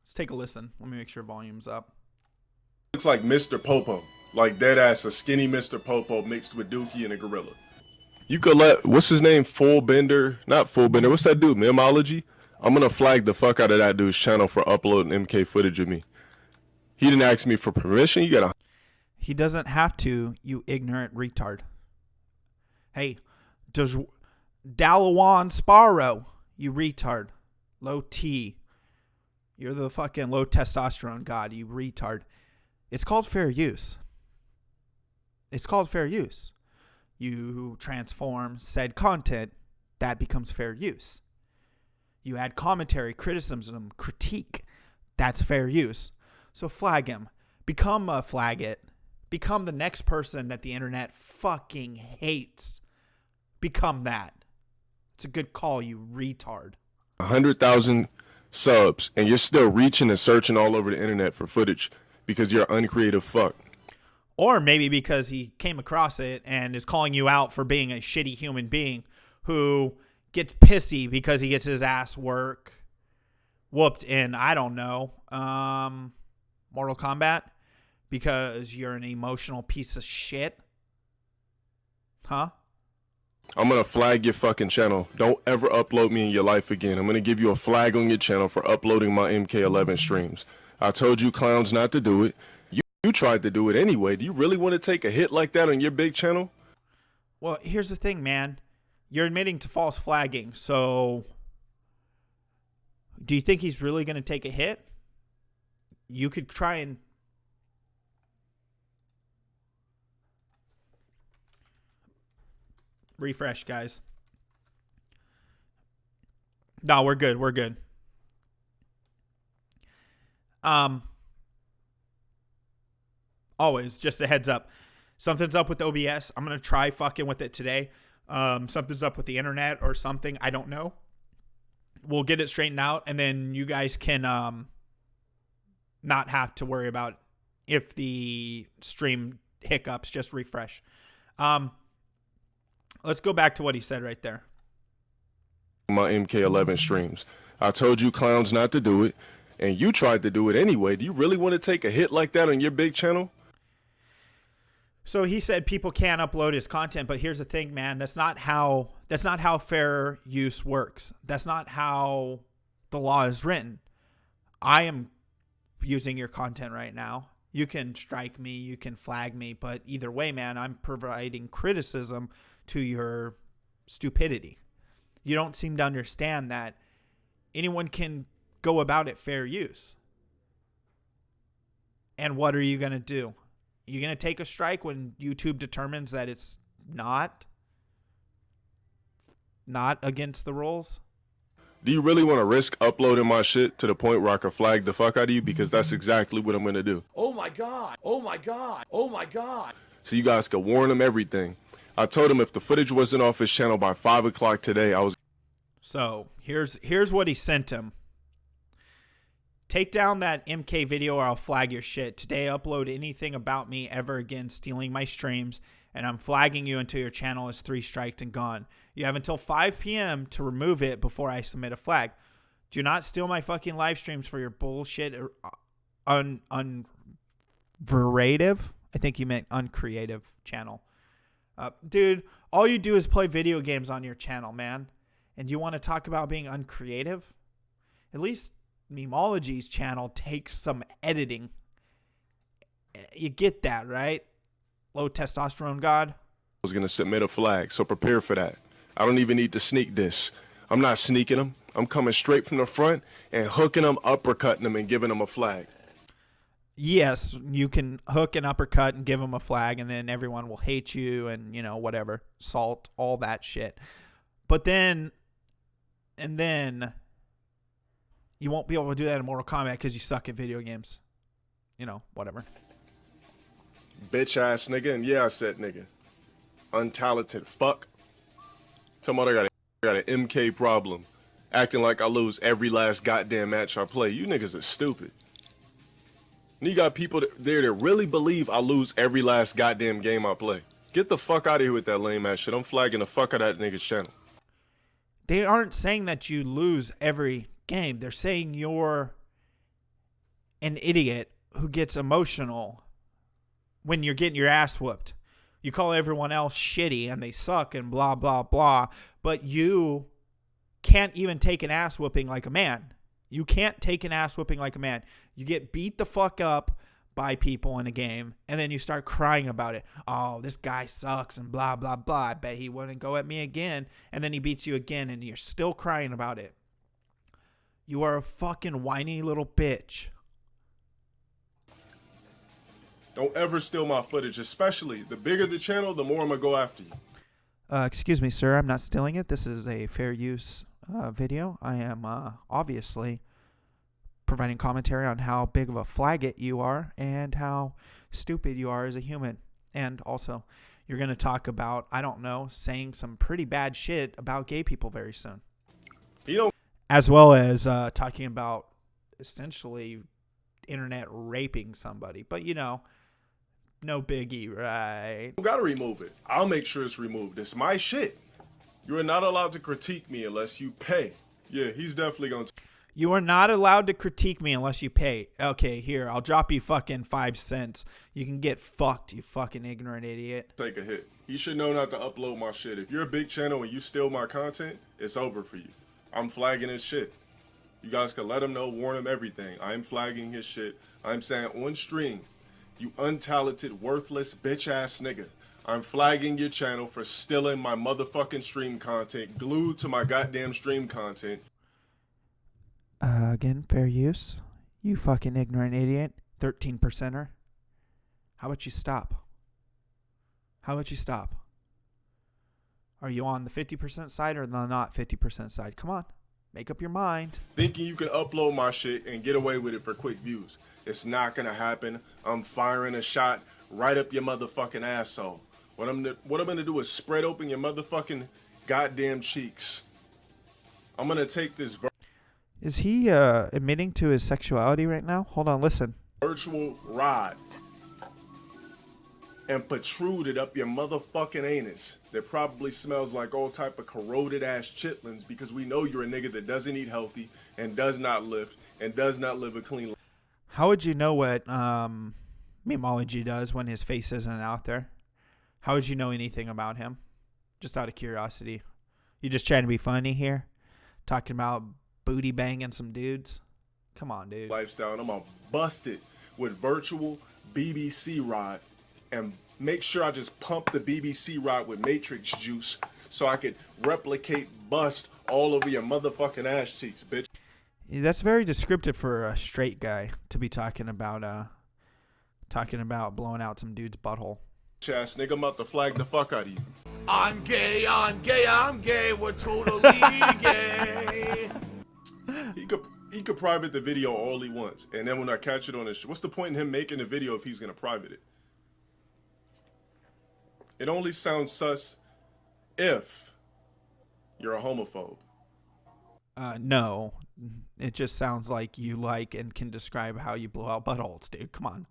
let's take a listen. Let me make sure volume's up. Looks like Mr. Popo, like dead ass a skinny Mr. Popo mixed with Dookie and a gorilla. You could let, what's his name, not Full Bender, what's that dude, Memology? I'm gonna flag the fuck out of that dude's channel for uploading MK footage of me. He didn't ask me for permission. He doesn't have to, you ignorant retard. Hey, does Dalawan Sparrow, you retard. Low T. You're the fucking low testosterone god, you retard. It's called fair use. It's called fair use. You transform said content, that becomes fair use. You add commentary, criticism, critique, that's fair use. So flag him. Become a flagget. Become the next person that the internet fucking hates. Become that. It's a good call, you retard. 100,000 subs, and you're still reaching and searching all over the internet for footage because you're an uncreative fuck. Or maybe because he came across it and is calling you out for being a shitty human being who gets pissy because he gets his ass whooped in, I don't know, Mortal Kombat because you're an emotional piece of shit. Huh? I'm going to flag your fucking channel. Don't ever upload me in your life again. I'm going to give you a flag on your channel for uploading my MK11 streams. I told you clowns not to do it. You tried to do it anyway. Do you really want to take a hit like that on your big channel? Well, here's the thing, man. You're admitting to false flagging, so do you think he's really going to take a hit? You could try and... refresh, guys. No, we're good. We're good. Always, just a heads up. Something's up with OBS. I'm going to try fucking with it today. Something's up with the internet or something. I don't know. We'll get it straightened out, and then you guys can not have to worry about if the stream hiccups. Just refresh. Let's go back to what he said right there. My MK11 streams. I told you clowns not to do it, and you tried to do it anyway. Do you really want to take a hit like that on your big channel? So he said people can't upload his content, but here's the thing, man. That's not how fair use works. That's not how the law is written. I am using your content right now. You can strike me, you can flag me, but either way, man, I'm providing criticism to your stupidity. You don't seem to understand that anyone can go about it fair use. And what are you going to do? You going to take a strike when YouTube determines that it's not against the rules? Do you really want to risk uploading my shit to the point where I can flag the fuck out of you? Because that's exactly what I'm going to do. Oh my God. Oh my God. Oh my God. So you guys can warn him everything. I told him if the footage wasn't off his channel by 5 o'clock today, I was... So here's what he sent him. Take down that MK video or I'll flag your shit. Today, upload anything about me ever again stealing my streams, and I'm flagging you until your channel is 3 striked and gone. You have until 5 p.m. to remove it before I submit a flag. Do not steal my fucking live streams for your bullshit unverative. I think you meant uncreative channel. Dude, all you do is play video games on your channel, man. And you want to talk about being uncreative? At least Memology's channel takes some editing. You get that, right? Low testosterone god. I was going to submit a flag, so prepare for that. I don't even need to sneak this. I'm not sneaking them. I'm coming straight from the front and hooking them, uppercutting them, and giving them a flag. Yes, you can hook and uppercut and give them a flag, and then everyone will hate you and, you know, whatever. Salt, all that shit. But then, and then, you won't be able to do that in Mortal Kombat because you suck at video games. You know, whatever. Bitch ass nigga, and yeah, I said nigga. Untalented fuck. Tomorrow I got an MK problem. Acting like I lose every last goddamn match I play. You niggas are stupid. And you got people there that really believe I lose every last goddamn game I play. Get the fuck out of here with that lame ass shit. I'm flagging the fuck out of that nigga's channel. They aren't saying that you lose every game. They're saying you're an idiot who gets emotional when you're getting your ass whooped. You call everyone else shitty and they suck and blah, blah, blah. But you can't even take an ass whooping like a man. You can't take an ass whooping like a man. You get beat the fuck up by people in a game, and then you start crying about it. Oh, this guy sucks and blah, blah, blah. I bet he wouldn't go at me again. And then he beats you again, and you're still crying about it. You are a fucking whiny little bitch. Don't ever steal my footage, especially the bigger the channel, the more I'm going to go after you. Excuse me, sir. I'm not stealing it. This is a fair use video. I am obviously providing commentary on how big of a flaggot you are and how stupid you are as a human. And also, you're going to talk about, I don't know, saying some pretty bad shit about gay people very soon. You know, as well as talking about essentially internet raping somebody. But, you know, no biggie, right? You gotta remove it. I'll make sure it's removed. It's my shit. You are not allowed to critique me unless you pay. Yeah, he's definitely gonna... You are not allowed to critique me unless you pay. Okay, here, I'll drop you fucking 5 cents. You can get fucked, you fucking ignorant idiot. Take a hit. He should know not to upload my shit. If you're a big channel and you steal my content, it's over for you. I'm flagging his shit. You guys can let him know, warn him everything. I'm flagging his shit. I'm saying on stream, you untalented, worthless, bitch-ass nigga. I'm flagging your channel for stealing my motherfucking stream content, glued to my goddamn stream content. Again, fair use. You fucking ignorant idiot. 13%er. How about you stop? How about you stop? Are you on the 50% side or the not 50% side? Come on. Make up your mind. Thinking you can upload my shit and get away with it for quick views. It's not gonna happen. I'm firing a shot right up your motherfucking asshole. What I'm gonna do is spread open your motherfucking goddamn cheeks. I'm gonna take this Is he admitting to his sexuality right now? Hold on, listen. virtual rod and protrude it up your motherfucking anus that probably smells like all type of corroded ass chitlins, because we know you're a nigga that doesn't eat healthy and does not lift and does not live a clean life. How would you know what Memology does when his face isn't out there? How would you know anything about him? Just out of curiosity. You just trying to be funny here? Talking about booty banging some dudes? Come on, dude. Lifestyle, and I'm gonna bust it with virtual BBC rod and make sure I just pump the BBC rod with matrix juice so I could replicate bust all over your motherfucking ass cheeks, bitch. Yeah, that's very descriptive for a straight guy to be talking about blowing out some dude's butthole. Ass nigga, I'm about to flag the fuck out of you. I'm gay, I'm gay, I'm gay, we're totally gay. He could private the video all he wants, and then when I catch it on his, what's the point in him making the video if he's gonna private it? It only sounds sus if you're a homophobe. No, it just sounds like you like and can describe how you blow out buttholes, dude. Come on.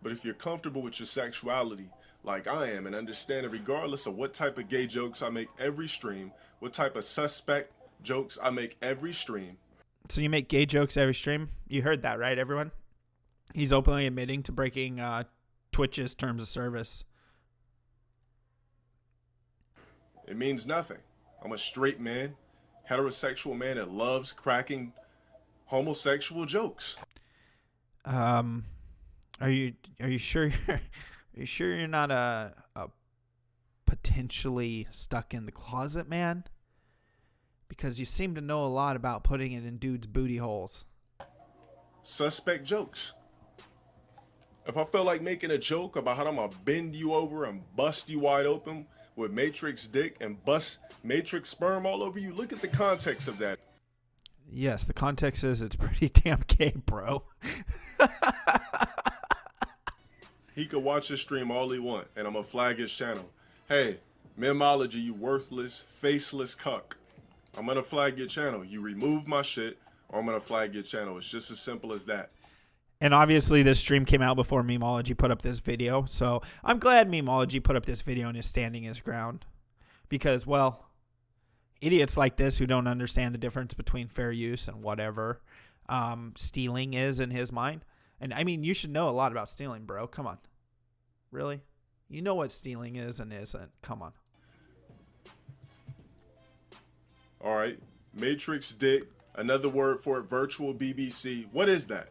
But if you're comfortable with your sexuality, like I am, and understand it regardless of what type of gay jokes I make every stream, what type of suspect jokes I make every stream. So you make gay jokes every stream? You heard that, right, everyone? He's openly admitting to breaking Twitch's terms of service. It means nothing. I'm a straight man, heterosexual man that loves cracking homosexual jokes. Are you sure you're not a potentially stuck in the closet man? Because you seem to know a lot about putting it in dudes' booty holes. Suspect jokes. If I feel like making a joke about how I'm gonna bend you over and bust you wide open with Matrix dick and bust Matrix sperm all over you, look at the context of that. Yes, the context is it's pretty damn gay, bro. He could watch this stream all he want, and I'm gonna flag his channel. Hey, Memology, you worthless, faceless cuck. I'm gonna flag your channel. You remove my shit, or I'm gonna flag your channel. It's just as simple as that. And obviously this stream came out before Memology put up this video, so I'm glad Memology put up this video and is standing his ground. Because, well, idiots like this who don't understand the difference between fair use and whatever stealing is in his mind. And, I mean, you should know a lot about stealing, bro. Come on. Really? You know what stealing is and isn't. Come on. All right, Matrix dick, another word for it, virtual BBC. What is that?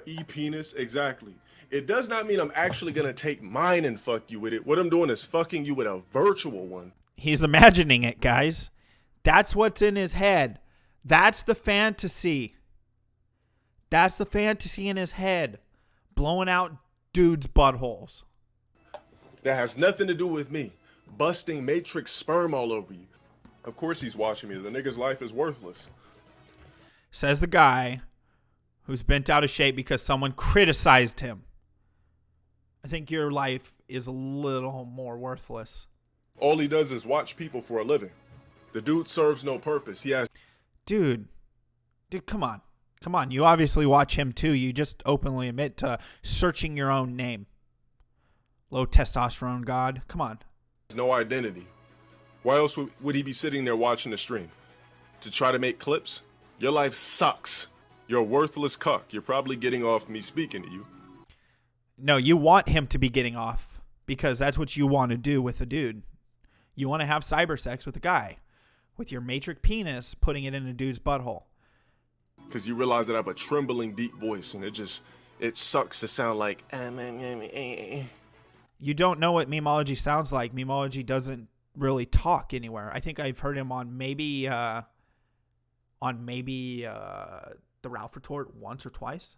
E-penis, exactly. It does not mean I'm actually going to take mine and fuck you with it. What I'm doing is fucking you with a virtual one. He's imagining it, guys. That's what's in his head. That's the fantasy. That's the fantasy in his head. Blowing out dudes' buttholes. That has nothing to do with me. Busting Matrix sperm all over you. Of course he's watching me. The nigga's life is worthless. Says the guy who's bent out of shape because someone criticized him. I think your life is a little more worthless. All he does is watch people for a living. The dude serves no purpose. He has... Dude, come on. Come on. You obviously watch him too. You just openly admit to searching your own name. Low testosterone god. Come on. No identity. Why else would he be sitting there watching the stream? To try to make clips? Your life sucks. You're a worthless cuck. You're probably getting off me speaking to you. No, you want him to be getting off because that's what you want to do with a dude. You want to have cyber sex with a guy. With your matrix penis, putting it in a dude's butthole. Because you realize that I have a trembling deep voice and it sucks to sound like... You don't know what Memology sounds like. Memology doesn't really talk anywhere. I think I've heard him on maybe the Ralph Retort once or twice,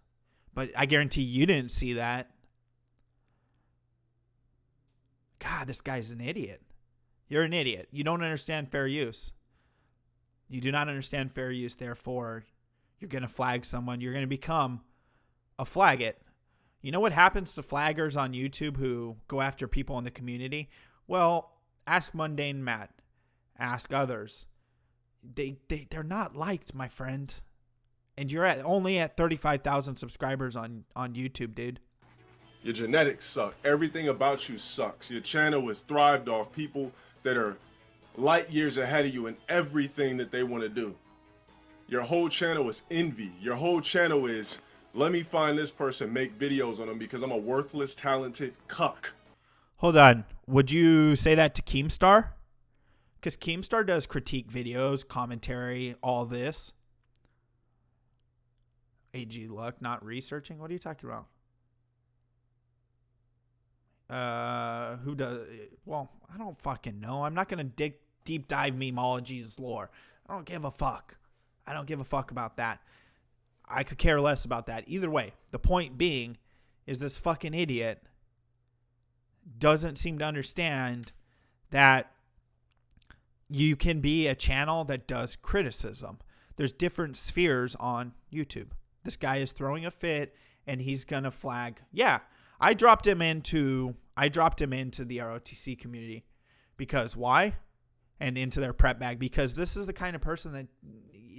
but I guarantee you didn't see that. God, this guy's an idiot. You're an idiot. You don't understand fair use. You do not understand fair use. Therefore, you're going to flag someone. You're going to become a flaggot. You know what happens to flaggers on YouTube who go after people in the community? Well, ask Mundane Matt. Ask others. They're not liked, my friend. And you're only at 35,000 subscribers on YouTube, dude. Your genetics suck. Everything about you sucks. Your channel is thrived off people that are light years ahead of you in everything that they want to do. Your whole channel is envy. Your whole channel is, let me find this person, make videos on them because I'm a worthless, talented cuck. Hold on. Would you say that to Keemstar? Because Keemstar does critique videos, commentary, all this. AGluck, not researching? What are you talking about? Who does? Well, I don't fucking know. I'm not going to deep dive Memology's lore. I don't give a fuck. I don't give a fuck about that. I could care less about that. Either way, the point being is this fucking idiot doesn't seem to understand that you can be a channel that does criticism. There's different spheres on YouTube. This guy is throwing a fit and he's going to flag. Yeah, I dropped him into the ROTC community because why? And into their prep bag because this is the kind of person that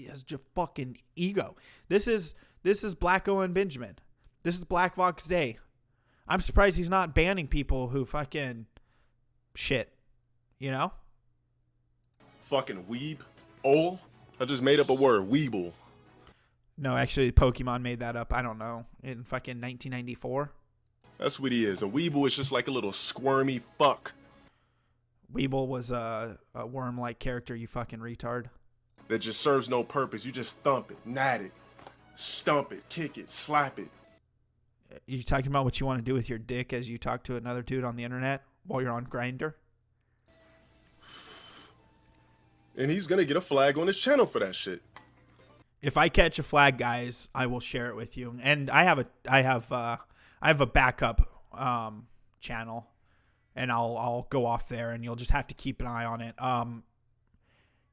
has just fucking ego. This is Black Owen Benjamin. This is Black Vox Day. I'm surprised he's not banning people who fucking shit. You know? Fucking weeb. Ol? I just made up a word. Weeble. No, actually, Pokemon made that up. I don't know. In fucking 1994. That's what he is. A weeble is just like a little squirmy fuck. Weeble was a worm-like character, you fucking retard. That just serves no purpose. You just thump it, nat it, stump it, kick it, slap it. You talking about what you want to do with your dick as you talk to another dude on the internet while you're on Grindr? And he's gonna get a flag on his channel for that shit. If I catch a flag, guys, I will share it with you. And I have a backup channel, and I'll go off there, and you'll just have to keep an eye on it.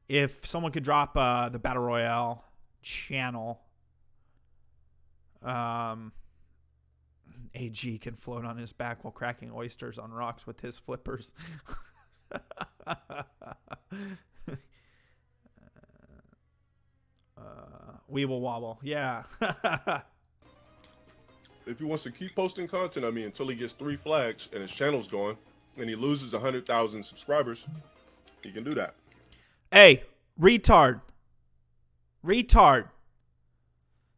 If someone could drop the Battle Royale channel, AG can float on his back while cracking oysters on rocks with his flippers. Weeble wobble, yeah. If he wants to keep posting content, I mean, until he gets 3 flags and his channel's gone, and he loses 100,000 subscribers, he can do that. Hey, retard.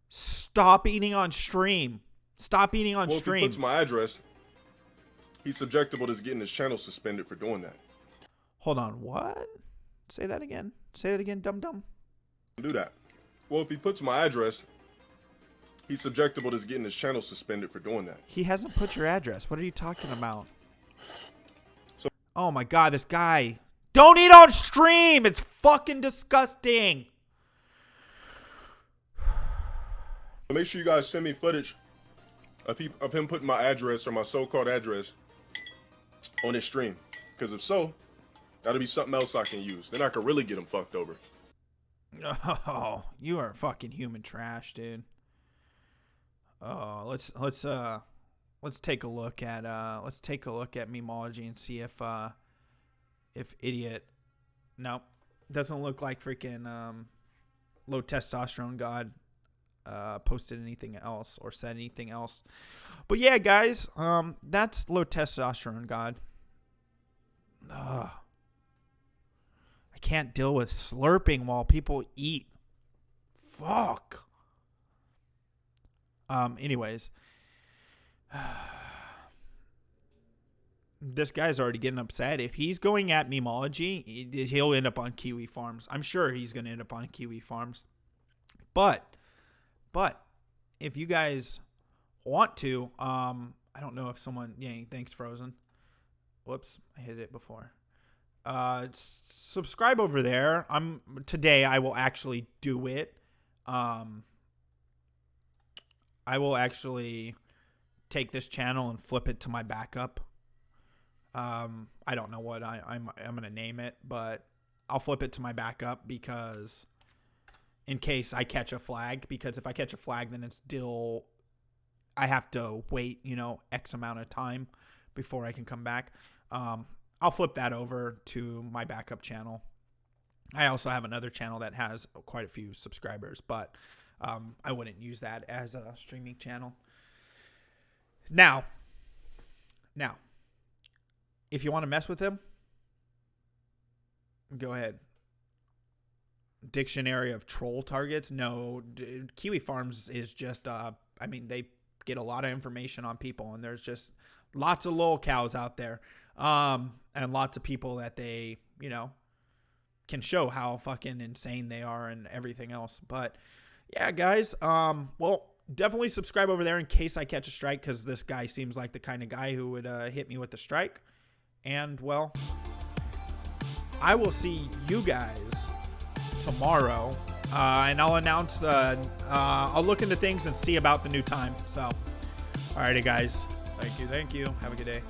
Stop eating on stream. Stop eating on stream. If he puts my address, he's subjectable to getting his channel suspended for doing that. Hold on, what? Say that again. Say that again, dum-dum. Do that. Well, if he puts my address, he's subjectable to getting his channel suspended for doing that. He hasn't put your address. What are you talking about? Oh my god, this guy. Don't eat on stream! It's fucking disgusting! Make sure you guys send me footage of him putting my address or my so-called address on his stream. Because if so, that'll be something else I can use. Then I can really get him fucked over. Oh, you are fucking human trash, dude. Oh, let's take a look at Memology and see if idiot. Nope, doesn't look like freaking low testosterone god posted anything else or said anything else. But yeah, guys, that's low testosterone god. Ugh. I can't deal with slurping while people eat. Fuck. Anyways. This guy's already getting upset. If he's going at Memology, he'll end up on Kiwi Farms. I'm sure he's going to end up on Kiwi Farms. But if you guys want to, I don't know if someone, yeah, thanks Frozen. Whoops, I hit it before. Subscribe over there. Today I will actually do it. I will actually take this channel and flip it to my backup. I don't know what I'm gonna name it, but I'll flip it to my backup because in case I catch a flag, because if I catch a flag, then it's still, I have to wait, X amount of time before I can come back. I'll flip that over to my backup channel. I also have another channel that has quite a few subscribers, but I wouldn't use that as a streaming channel. Now, if you want to mess with him, go ahead. Dictionary of troll targets? No, Kiwi Farms is just, they get a lot of information on people, and there's just lots of lol cows out there. And lots of people that they, can show how fucking insane they are and everything else. But yeah, guys, well, definitely subscribe over there in case I catch a strike, because this guy seems like the kind of guy who would hit me with the strike. And well, I will see you guys tomorrow, and I'll announce, I'll look into things and see about the new time. So, alrighty, guys. Thank you. Have a good day.